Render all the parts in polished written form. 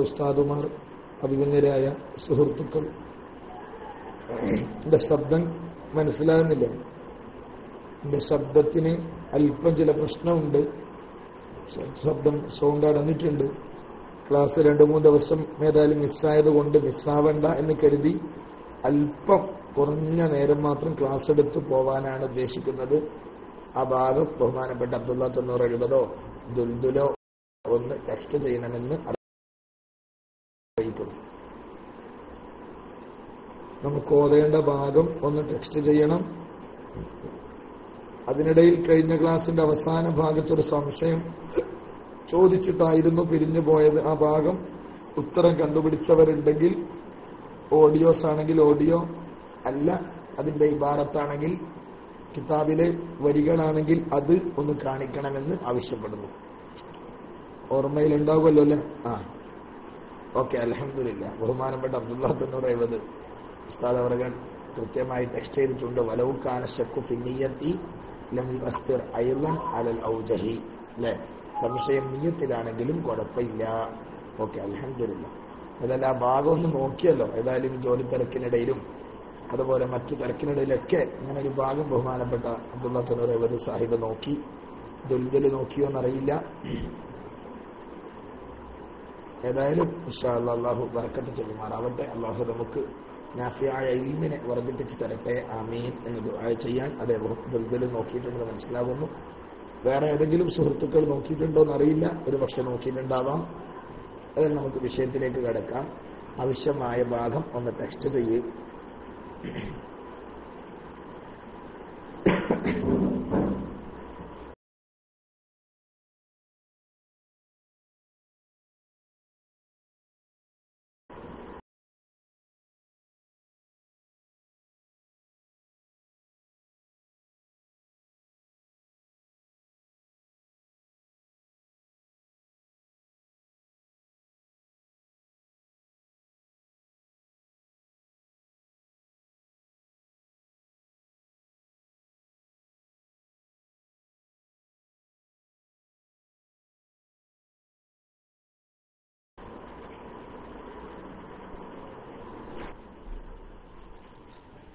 ഉസ്താദുമാർ, അഭിമന്യരായ സുഹൃത്തുക്കൾ, എന്റെ ശബ്ദം മനസ്സിലാകുന്നില്ല. എന്റെ ശബ്ദത്തിന് അല്പം ചില പ്രശ്നമുണ്ട്. ശബ്ദം സൗണ്ട് അടഞ്ഞിട്ടുണ്ട്. ക്ലാസ് 2-3 ദിവസം ഏതായാലും മിസ്സായതുകൊണ്ട് മിസ്സാവണ്ട എന്ന് കരുതി അല്പം കുറഞ്ഞ നേരം മാത്രം ക്ലാസ് എടുത്ത് പോവാനാണ് ഉദ്ദേശിക്കുന്നത്. ആ ഭാഗം ബഹുമാനപ്പെട്ട അബ്ദുള്ള 970 ദുൽദുലോ ഒന്ന് ടെക്സ്റ്റ് ചെയ്യണമെന്ന് അറിയിക്കുന്നു. നമുക്ക് ഓതേണ്ട ഭാഗം ഒന്ന് ടെക്സ്റ്റ് ചെയ്യണം. അതിനിടയിൽ കഴിഞ്ഞ ക്ലാസിന്റെ അവസാന ഭാഗത്തൊരു സംശയം ചോദിച്ചിട്ടായിരുന്നു പിരിഞ്ഞു പോയത്. ആ ഭാഗം ഉത്തരം കണ്ടുപിടിച്ചവരുണ്ടെങ്കിൽ ഓഡിയോസ് ആണെങ്കിൽ ഓഡിയോ, അല്ല അതിന്റെ ഇബാറത്താണെങ്കിൽ കിതാബിലെ വരികളാണെങ്കിൽ അത് ഒന്ന് കാണിക്കണമെന്ന് ആവശ്യപ്പെടുന്നു. ഓർമ്മയിലുണ്ടാവുമല്ലോ അല്ലേ? ഓക്കെ, അൽഹംദുലില്ലാ. ബഹുമാനപ്പെട്ട അബ്ദുള്ള 970 ഉസ്താദ് അവர்கள் കൃത്യമായി ടെക്സ്റ്റ് ചെയ്തിട്ടുണ്ട്. വലൗ കാന ശക്കു ഫി നിയ്യത്തി ലം യുസ്തിർ അയ്ളൻ അലൽ ഔജഹി. അല്ലേ? സംശയം നിയ്യത്തിലാണെങ്കിലും കുഴപ്പമില്ല. ഓക്കെ, അൽഹംദുലില്ലാ. ഏതായാലും ആ ഭാഗം ഒന്ന് നോക്കിയല്ലോ. ഏതായാലും ജോലി തിരക്കിനിടയിലും അതുപോലെ മറ്റു തിരക്കിനിടയിലൊക്കെ ഇങ്ങനെ ഒരു ഭാഗം ബഹുമാനപ്പെട്ട അബ്ദുള്ള 970 സാഹിബ് നോക്കി. ദുൽദുൽ നോക്കിയോ എന്നറിയില്ല. ഏതായാലും ഇൻഷാ അല്ലാഹ് അല്ലാഹു ബറക്കത്ത് ചെയ്യുമാറാവട്ടെ. അല്ലാഹു നമുക്ക് നാഫിയായ ഇൽമിനെ വർദ്ധിപ്പിച്ച് തരട്ടെ. ആമീൻ എന്ന് ദുആ ചെയ്യാൻ അദ്ദേഹം ദുൽദുൽ നോക്കിയിട്ടുണ്ടെന്ന് മനസ്സിലാകുന്നു. വേറെ ഏതെങ്കിലും സുഹൃത്തുക്കൾ നോക്കിയിട്ടുണ്ടോ എന്നറിയില്ല. ഒരു പക്ഷെ നോക്കിയിട്ടുണ്ടാവാം. അതിൽ നമുക്ക് വിഷയത്തിലേക്ക് കടക്കാം. ആവശ്യമായ ഭാഗം ഒന്ന് ടെക്സ്റ്റ് ചെയ്യ്.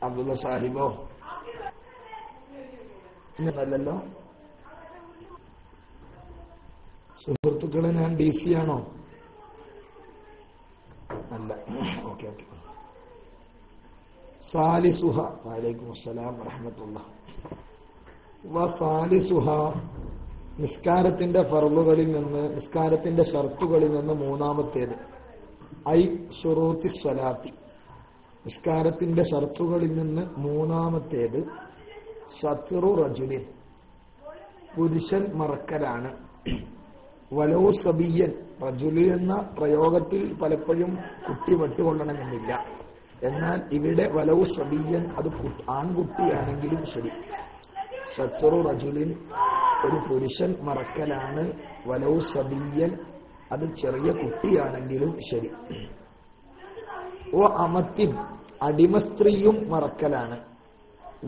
അബ്ദുള്ള സാഹിബോ ഇന്നല്ലല്ലോ. സുഹൃത്തുക്കളെ, ഞാൻ DC ആണോ? അല്ല. ഓക്കെ. സാലിസുഹ. വഅലൈക്കും അസ്സലാം വറഹ്മത്തുള്ളാഹി. സാലിസുഹ, നിസ്കാരത്തിന്റെ ഫർളുകളിൽ നിന്ന്, നിസ്കാരത്തിന്റെ ഷർത്തുകളിൽ നിന്ന് മൂന്നാമത്തേത്. ഐ ശുറൂത്തി സ്വലാത്തി, നിസ്കാരത്തിന്റെ ഷർത്തുകളിൽ നിന്ന് മൂന്നാമത്തേത് സത്റു റജുലിൻ, പുരുഷൻ മറക്കലാണ്. വലൗ സബിയൻ, റജുലി എന്ന പ്രയോഗത്തിൽ പലപ്പോഴും കുട്ടി വെട്ടുകൊള്ളണമെന്നില്ല. എന്നാൽ ഇവിടെ വലൗ സബിയൻ, അത് ആൺകുട്ടിയാണെങ്കിലും ശരി. സത്റു റജുലിൻ, ഒരു പുരുഷൻ മറക്കലാണ്. വലൗ സബിയൻ, അത് ചെറിയ കുട്ടിയാണെങ്കിലും ശരി. ഓ അമത്തിൻ, അടിമസ്ത്രീയും മറക്കലാണ്.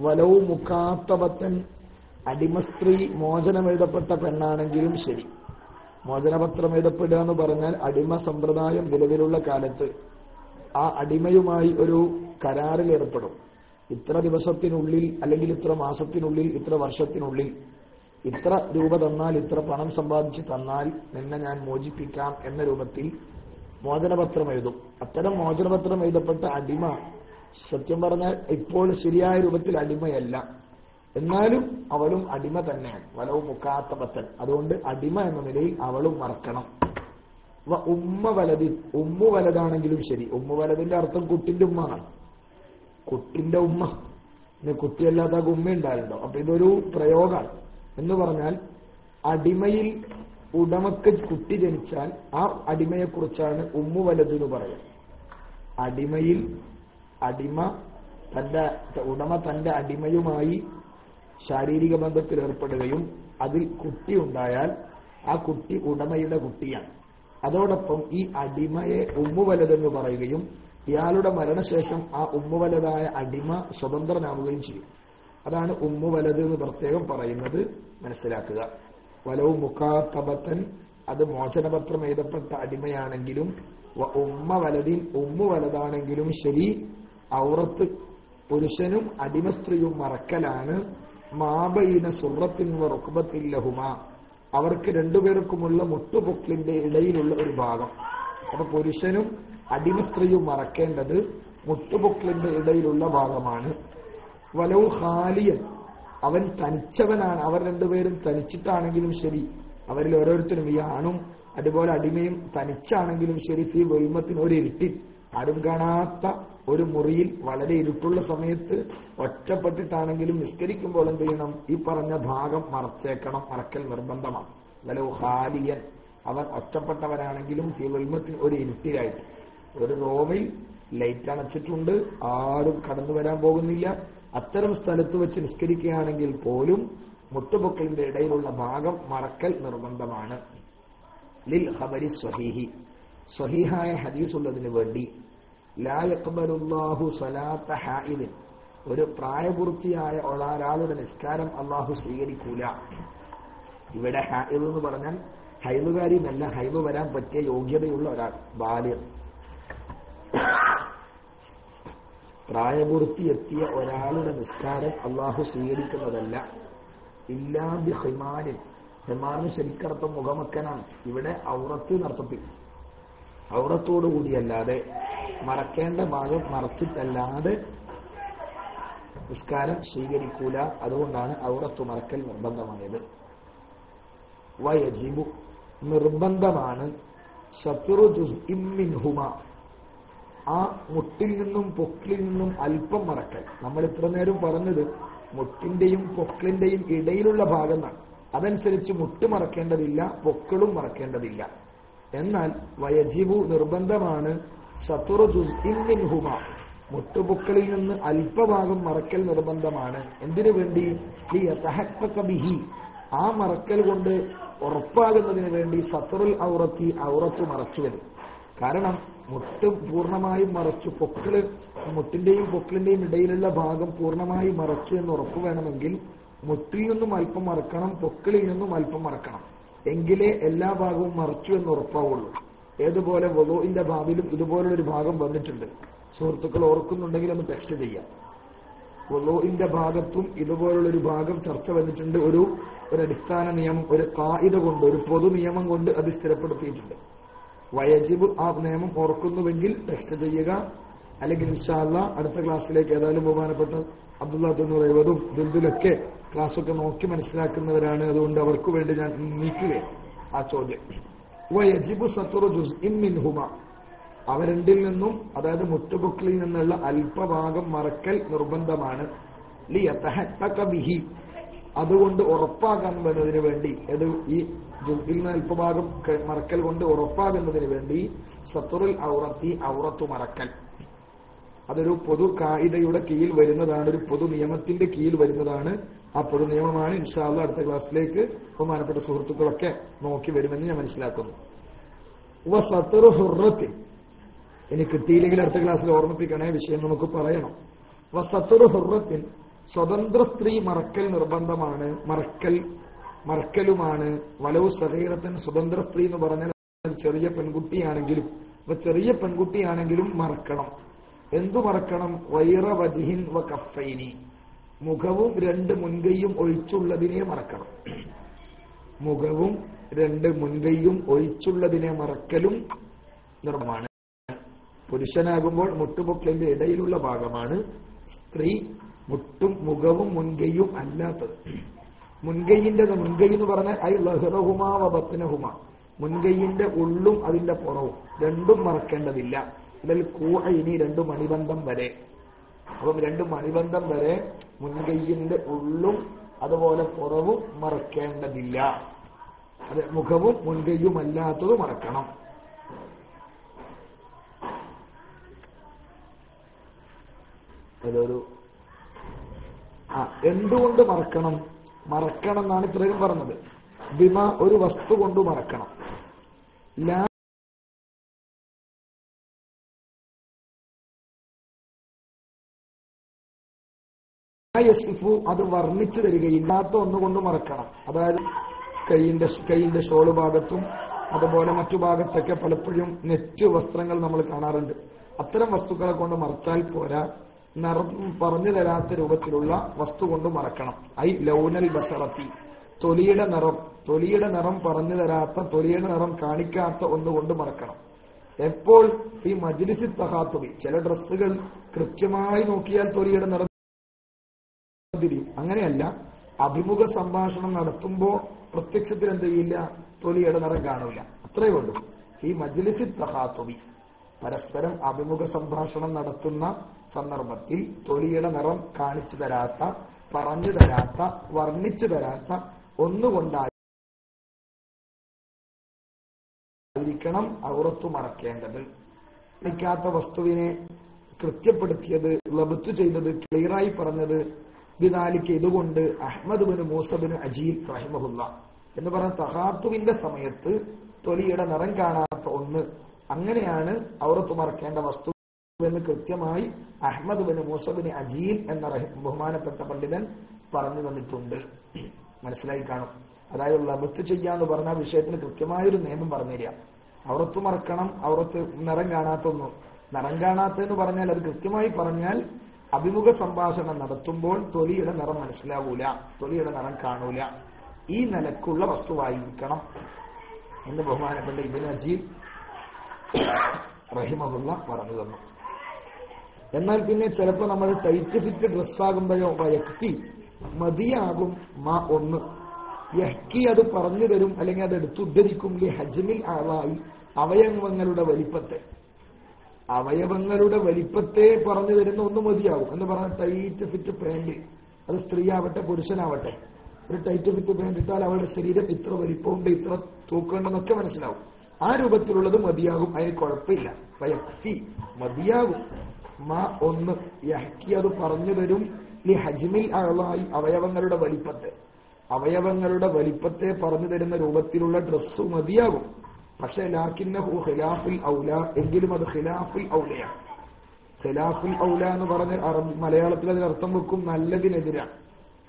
വലൗ മുഖാത്തബത്തൻ, അടിമസ്ത്രീ മോചനം എഴുതപ്പെട്ട പെണ്ണാണെങ്കിലും ശരി. മോചനപത്രം എഴുതപ്പെടുക എന്ന് പറഞ്ഞാൽ അടിമ സമ്പ്രദായം നിലവിലുള്ള കാലത്ത് ആ അടിമയുമായി ഒരു കരാറിൽ ഏർപ്പെടും. ഇത്ര ദിവസത്തിനുള്ളിൽ അല്ലെങ്കിൽ ഇത്ര മാസത്തിനുള്ളിൽ ഇത്ര വർഷത്തിനുള്ളിൽ ഇത്ര രൂപ തന്നാൽ, ഇത്ര പണം സമ്പാദിച്ചു തന്നാൽ നിന്നെ ഞാൻ മോചിപ്പിക്കാം എന്ന രൂപത്തിൽ മോചനപത്രം എഴുതും. അത്തരം മോചനപത്രം എഴുതപ്പെട്ട അടിമ സത്യം പറഞ്ഞാൽ ഇപ്പോൾ ശരിയായ രൂപത്തിൽ അടിമയല്ല, എന്നാലും അവളും അടിമ തന്നെയാണ്. വലവും മുക്കാത്തബത്തൻ, അതുകൊണ്ട് അടിമ എന്ന നിലയിൽ അവളും മറക്കണം. ഉമ്മ വലതി, ഉമ്മു വലതാണെങ്കിലും ശരി. ഉമ്മു വലതിന്റെ അർത്ഥം കുട്ടിന്റെ ഉമ്മാണ്. കുട്ടിന്റെ ഉമ്മ, പിന്നെ കുട്ടിയല്ലാത്ത ഉമ്മ ഉണ്ടായിരുന്നോ? അപ്പൊ ഇതൊരു പ്രയോഗമാണ്. എന്ന് പറഞ്ഞാൽ അടിമയിൽ ഉടമക്ക് കുട്ടി ജനിച്ചാൽ ആ അടിമയെക്കുറിച്ചാണ് ഉമ്മു വലത് എന്ന് പറയുന്നത്. അടിമയിൽ ഉടമ തന്റെ അടിമയുമായി ശാരീരിക ബന്ധത്തിൽ ഏർപ്പെടുകയും അതിൽ കുട്ടി ഉണ്ടായാൽ ആ കുട്ടി ഉടമയുടെ കുട്ടിയാണ്. അതോടൊപ്പം ഈ അടിമയെ ഉമ്മുവലതെന്ന് പറയുകയും ഇയാളുടെ മരണശേഷം ആ ഉമ്മുവലതായ അടിമ സ്വതന്ത്രനാവുകയും ചെയ്യും. അതാണ് ഉമ്മുവലത് എന്ന് പ്രത്യേകം പറയുന്നത്, മനസ്സിലാക്കുക. വലവ് മുഖാത്തബത്തൻ അത് മോചനപത്രം എഴുതപ്പെട്ട അടിമയാണെങ്കിലും ഉമ്മ വലതാണെങ്കിലും ശരി, ഔറത്ത് പുരുഷനും അടിമ സ്ത്രീയും മറക്കലാണ്. മാബൈന സുറത്തിൻ വ റുക്ബത്തിൻ ലഹുമാ, അവർക്ക് രണ്ടുപേർക്കുമുള്ള മുട്ടുപൊക്കിളിന്റെ ഇടയിലുള്ള ഒരു ഭാഗം. അപ്പൊ പുരുഷനും അടിമ സ്ത്രീയും മറക്കേണ്ടത് മുട്ടുപൊക്കിളിന്റെ ഇടയിലുള്ള ഭാഗമാണ്. വലൗ ഖാലിയൻ, അവൻ തനിച്ചവനാണ്, അവർ രണ്ടുപേരും തനിച്ചിട്ടാണെങ്കിലും ശരി, അവരിൽ ഓരോരുത്തരും, ഈ ആണും അതുപോലെ അടിമയും തനിച്ചാണെങ്കിലും ശരി, ഫീ വൽമത്തിന് ഒരു ഇരുട്ടിൽ, ആരും കാണാത്ത ഒരു മുറിയിൽ വളരെ ഇരുട്ടുള്ള സമയത്ത് ഒറ്റപ്പെട്ടിട്ടാണെങ്കിലും നിസ്കരിക്കുമ്പോൾ എന്ത് ചെയ്യണം? ഈ പറഞ്ഞ ഭാഗം മറച്ചേക്കണം, മറക്കൽ നിർബന്ധമാണ്. വലൗ ഖാലിയൻ, അവർ ഒറ്റപ്പെട്ടവരാണെങ്കിലും ഫീ വൽമത്തിന് ഒരു ഇരുട്ടിലായിട്ട്, ഒരു റൂമിൽ ലൈറ്റ് അണച്ചിട്ടുണ്ട്, ആരും കടന്നു വരാൻ പോകുന്നില്ല, അത്തരം സ്ഥലത്ത് വെച്ച് നിസ്കരിക്കുകയാണെങ്കിൽ പോലും മുട്ടുപൊക്കലിന്റെ ഇടയിലുള്ള ഭാഗം മറക്കൽ നിർബന്ധമാണ്. ലിൽ ഖബരി സ്വഹീഹി, സ്വഹീഹായ ഹദീസുള്ളതിന് വേണ്ടി, ലാ യഖ്ബലുല്ലാഹു സ്വലാത്ത ഹായിദിൻ, ഒരു പ്രായപൂർത്തിയായ ഒരാളുടെ നിസ്കാരം അള്ളാഹു സ്വീകരിക്കൂല. ഇവിടെ ഹായിദ് എന്ന് പറഞ്ഞാൽ ഹൈദുകാരിന്നല്ല, ഹൈദ് വരാൻ പറ്റിയ യോഗ്യതയുള്ള ഒരാൾ, ബാല്യം, പ്രായപൂർത്തി എത്തിയ ഒരാളുടെ നിസ്കാരം അള്ളാഹു സ്വീകരിക്കുന്നതല്ല. ഇല്ലാ ബി ഹിമാരിൻ, ഹിമാറിന് ശരിക്കർത്ഥം മുഖമക്കനാണ്. ഇവിടെ ഔറത്ത് എന്നർത്ഥത്തിൽ, ഔറത്തോടുകൂടിയല്ലാതെ, മറക്കേണ്ട ഭാഗം മറച്ചിട്ടല്ലാതെ നിസ്കാരം സ്വീകരിക്കൂല. അതുകൊണ്ടാണ് ഔറത്ത് മറക്കൽ നിർബന്ധമായത്. വയജിബു, നിർബന്ധമാണ്, സത്റു ജുസ്ഇൻ മിൻഹുമാ, ആ മുട്ടിൽ നിന്നും പൊക്കിളിൽ നിന്നും അല്പം മറക്കൽ. നമ്മൾ ഇത്ര നേരം പറഞ്ഞത് മുട്ടിന്റെയും പൊക്കിളിന്റെയും ഇടയിലുള്ള ഭാഗം എന്നാണ്. അതനുസരിച്ച് മുട്ട് മറക്കേണ്ടതില്ല, പൊക്കിളും മറക്കേണ്ടതില്ല. എന്നാൽ വയജിബു, നിർബന്ധമാണ്, സത്റു ജുസ്ഇൻ മിൻഹുമാ, മുട്ടുപൊക്കിളിൽ നിന്ന് അല്പഭാഗം മറക്കൽ നിർബന്ധമാണ്. എന്തിനു വേണ്ടി? ലിയതഹഖഖ ബിഹി, ആ മറക്കൽ കൊണ്ട് ഉറപ്പാകുന്നതിന് വേണ്ടി. സത്റുൽ ഔറത്തി, ഔറത്ത് മറച്ചു വരും. കാരണം മുട്ട് പൂർണ്ണമായും മറച്ചു, പൊക്കിള്, മുട്ടിന്റെയും പൊക്കിളിന്റെയും ഇടയിലുള്ള ഭാഗം പൂർണ്ണമായും മറച്ചു എന്ന് ഉറപ്പ് വേണമെങ്കിൽ മുട്ടിൽ നിന്നും അല്പം മറക്കണം, പൊക്കിളിൽ നിന്നും അല്പം മറക്കണം. എങ്കിലേ എല്ലാ ഭാഗവും മറച്ചു എന്ന് ഉറപ്പാവുള്ളൂ. ഏതുപോലെ വുളൂഇന്റെ ഭാഗത്തിലും ഇതുപോലുള്ളൊരു ഭാഗം വന്നിട്ടുണ്ട്. സുഹൃത്തുക്കൾ ഓർക്കുന്നുണ്ടെങ്കിൽ ഒന്ന് ടെക്സ്റ്റ് ചെയ്യാം. വുളൂഇന്റെ ഭാഗത്തും ഇതുപോലുള്ളൊരു ഭാഗം ചർച്ച വന്നിട്ടുണ്ട്. ഒരു അടിസ്ഥാന നിയമം, ഒരു ഖായിദ കൊണ്ട്, ഒരു പൊതു നിയമം കൊണ്ട് അത് സ്ഥിരപ്പെടുത്തിയിട്ടുണ്ട്. വയജിബ്, ആ നിയമം ഓർക്കുന്നുവെങ്കിൽ ടെക്സ്റ്റ് ചെയ്യുക. അല്ലെങ്കിൽ ഇൻഷാ അല്ലാഹ് അടുത്ത ക്ലാസ്സിലേക്ക് ഏതായാലും ബഹുമാനപ്പെട്ട അബ്ദുല്ലാ തൊണ്ണൂറ് എഴുപതും ദുൽദുലൊക്കെ ക്ലാസ്സൊക്കെ നോക്കി മനസ്സിലാക്കുന്നവരാണ്. അതുകൊണ്ട് അവർക്ക് വേണ്ടി ഞാൻ നീക്കുകയാണ് ആ ചോദ്യം. വയജിബു സത്റു ജുസ്ഇൻ മിൻഹുമാ, അവ രണ്ടിൽ നിന്നും, അതായത് മുട്ടുപൊക്കിളിൽ നിന്നുള്ള അല്പഭാഗം മറക്കൽ നിർബന്ധമാണ്. ലിയതഹഖഖ ബിഹി, അതുകൊണ്ട് ഉറപ്പാക്കാൻ വേണ്ടതിന് വേണ്ടി, അത് ഈ ജുസ്ഇൽ നിന്ന് അല്പഭാഗം മറക്കൽ കൊണ്ട് ഉറപ്പാകുന്നതിന് വേണ്ടി. സത്റുൽ ഔറത്തി, ഔറത്തു മറക്കൽ, അതൊരു പൊതു കായിദയുടെ കീഴിൽ വരുന്നതാണ്, ഒരു പൊതു നിയമത്തിന്റെ കീഴിൽ വരുന്നതാണ്. ആ പൊതു നിയമമാണ് ഇൻഷാ അല്ലാഹ് അടുത്ത ക്ലാസ്സിലേക്ക് ബഹുമാനപ്പെട്ട സുഹൃത്തുക്കളൊക്കെ നോക്കി വരുമെന്ന് ഞാൻ മനസ്സിലാക്കുന്നു. വസത്റു ഹുർറത്തിൻ, ഇനി കിട്ടിയില്ലെങ്കിൽ അടുത്ത ക്ലാസ്സിൽ ഓർമ്മിപ്പിക്കണേ, വിഷയം നമുക്ക് പറയണം. വസത്റു ഹുർറത്തിൻ, സ്വതന്ത്ര സ്ത്രീ മറക്കൽ നിർബന്ധമാണ്, മറക്കലുമാണ്. വലൗ സഗീറത്തൻ, സ്വതന്ത്ര സ്ത്രീ എന്ന് പറഞ്ഞാൽ ചെറിയ പെൺകുട്ടിയാണെങ്കിലും, അപ്പൊ ചെറിയ പെൺകുട്ടിയാണെങ്കിലും മറക്കണം. എന്തു മറക്കണം? വൈറ വജിഹിൻ വ കഫൈനി, മുഖവും രണ്ട് മുൻകൈയും ഒഴിച്ചുള്ളതിനെ മറക്കണം. മുഖവും രണ്ട് മുൻകൈയും ഒഴിച്ചുള്ളതിനെ മറക്കലും നിർബന്ധമാണ്. പുരുഷനാകുമ്പോൾ മുട്ടുപൊക്കിളിന്റെ ഇടയിലുള്ള ഭാഗമാണ്, സ്ത്രീ മുട്ടും മുഖവും മുൻകൈയും അല്ലാത്തത്. മുൻകൈ എന്ന് പറഞ്ഞാൽ ഐ ലഹ്റഹുമാ വ ബത്നഹുമാ, മുൻകൈയിന്റെ ഉള്ളും അതിന്റെ പുറവും രണ്ടും മറക്കേണ്ടതില്ല. ഇതിൽ കൂഅൈനി, രണ്ടു മണിബന്ധം വരെ. അപ്പം രണ്ടു മണിബന്ധം വരെ മുൻകൈയിന്റെ ഉള്ളും അതുപോലെ പുറവും മറക്കേണ്ടതില്ല. അത് മുഖവും മുൻകൈയും അല്ലാത്തത് മറക്കണം. അതൊരു എന്തുകൊണ്ട് മറക്കണം എന്നാണ് ഇത്രയും പറഞ്ഞത്. ബിമ, ഒരു വസ്തു കൊണ്ട് മറക്കണം. ലാ യസിഫു, അത് വർണ്ണിച്ചു തരികയില്ലാത്ത ഒന്നുകൊണ്ട് മറക്കണം. അതായത് കൈയിന്റെ ഷോള് ഭാഗത്തും അതുപോലെ മറ്റു ഭാഗത്തൊക്കെ പലപ്പോഴും നെറ്റ് വസ്ത്രങ്ങൾ നമ്മൾ കാണാറുണ്ട്. അത്തരം വസ്തുക്കളെ കൊണ്ട് മറച്ചാൽ പോരാ, നിറം പറഞ്ഞു തരാത്ത രൂപത്തിലുള്ള വസ്തു കൊണ്ട് മറക്കണം. ഐ ലൗനൽ ബസറത്തി, തൊലിയുടെ നിറം പറഞ്ഞു തരാത്ത, തൊലിയുടെ നിറം കാണിക്കാത്ത ഒന്നുകൊണ്ട് മറക്കണം. എപ്പോൾ ഈ മജ്ലിസി തഹാത്തുബി, ചില ഡ്രസ്സുകൾ കൃത്യമായി നോക്കിയാൽ തൊലിയുടെ നിറം തിരിയും. അങ്ങനെയല്ല, അഭിമുഖ സംഭാഷണം നടത്തുമ്പോ പ്രത്യക്ഷത്തിൽ എന്ത് ചെയ്യില്ല, തൊലിയുടെ നിറം കാണൂല. അത്രയേ ഉള്ളൂ. ഈ മജ്ലിസി തഹാത്തുബി, പരസ്പരം അഭിമുഖ സംഭാഷണം നടത്തുന്ന സന്ദർഭത്തിൽ തൊലിയുടെ നിറം കാണിച്ചു തരാത്ത, പറഞ്ഞു തരാത്ത, വർണ്ണിച്ചു തരാത്ത ഒന്നുകൊണ്ടായിരിക്കണം ഔറത്തു മറക്കേണ്ടത്. കാണിക്കാത്ത വസ്തുവിനെ കൃത്യപ്പെടുത്തിയത്, ലബ്ത്ത് ചെയ്തത്, ക്ലിയറായി പറഞ്ഞത് ബിദാലിക്ക് ഇതുകൊണ്ട് അഹ്മദ് ബിൻ മൂസ ബിൻ അജീൽ റഹിമഹുല്ല എന്ന് പറഞ്ഞ തഹാത്തുവിന്റെ സമയത്ത് തൊലിയുടെ നിറം കാണാത്ത ഒന്ന്, അങ്ങനെയാണ് ഔറത്ത് മറക്കേണ്ട വസ്തു എന്ന് കൃത്യമായി അഹ്മദ് ബിൻ മൂസ ബിൻ അജീൽ എന്ന ബഹുമാനപ്പെട്ട പണ്ഡിതൻ പറഞ്ഞു തന്നിട്ടുണ്ട്. മനസ്സിലായി കാണും. അതായത് ലബ്ത്ത് ചെയ്യാന്ന് പറഞ്ഞ വിഷയത്തിന് കൃത്യമായൊരു നിയമം പറഞ്ഞുതരിക. ഔറത്ത് മറക്കണം, ഔറത്ത് നിറം കാണാത്തൊന്നും. നിറം കാണാത്തെന്ന് പറഞ്ഞാൽ അത് കൃത്യമായി പറഞ്ഞാൽ അഭിമുഖ സംഭാഷണം നടത്തുമ്പോൾ തൊലിയുടെ നിറം മനസ്സിലാവൂല, തൊലിയുടെ നിറം കാണൂല. ഈ നിലക്കുള്ള വസ്തുവായിരിക്കണം എന്ന് ബഹുമാനപ്പെട്ട ഇബ്നു അജീൽ റഹിമഹുല്ല പറഞ്ഞു തന്നു. എന്നാൽ പിന്നെ ചിലപ്പോൾ നമ്മൾ ടൈറ്റ് ഫിറ്റ് ഡ്രസ്സാകുമ്പോഴോ യഹ്കി, മതിയാകും മാ ഒന്ന്, യഹ്കി അത് പറഞ്ഞു തരും, അല്ലെങ്കിൽ അത് എടുത്തുദ്ധരിക്കും. ലി ഹജ്മിൽ ആളായി, അവയവങ്ങളുടെ വലിപ്പത്തെ പറഞ്ഞു തരുന്ന ഒന്ന് മതിയാകും എന്ന് പറഞ്ഞാൽ ടൈറ്റ് ഫിറ്റ് പാന്റ്, അത് സ്ത്രീ ആവട്ടെ പുരുഷനാവട്ടെ, ഒരു ടൈറ്റ് ഫിറ്റ് പാന്റ് ഇട്ടാൽ അവരുടെ ശരീരം ഇത്ര വലിപ്പമുണ്ട്, ഇത്ര തൂക്കമുണ്ടെന്നൊക്കെ മനസ്സിലാവും. ആ രൂപത്തിലുള്ളത് മതിയാകും, അതിന് കുഴപ്പമില്ല. യഹ്കി മതിയാകും മാ ഒന്ന്, യഹ്കി അത് പറഞ്ഞു തരും. ലി ഹജ്മിൽ ആളായി, അവയവങ്ങളുടെ വലിപ്പത്തെ പറഞ്ഞു തരുന്ന രൂപത്തിലുള്ള ഡ്രസ്സ് മതിയാകും. പക്ഷെ ലാക്കിന്നഹു ഖിലാഫുൽ ഔല, എങ്കിലും അത് ഖിലാഫുൽ ഔലയാണ്. ഖിലാഫുൽ ഔല എന്ന് പറഞ്ഞാൽ മലയാളത്തിൽ അതിനർത്ഥം വെക്കും നല്ലതിനെതിരാണ്.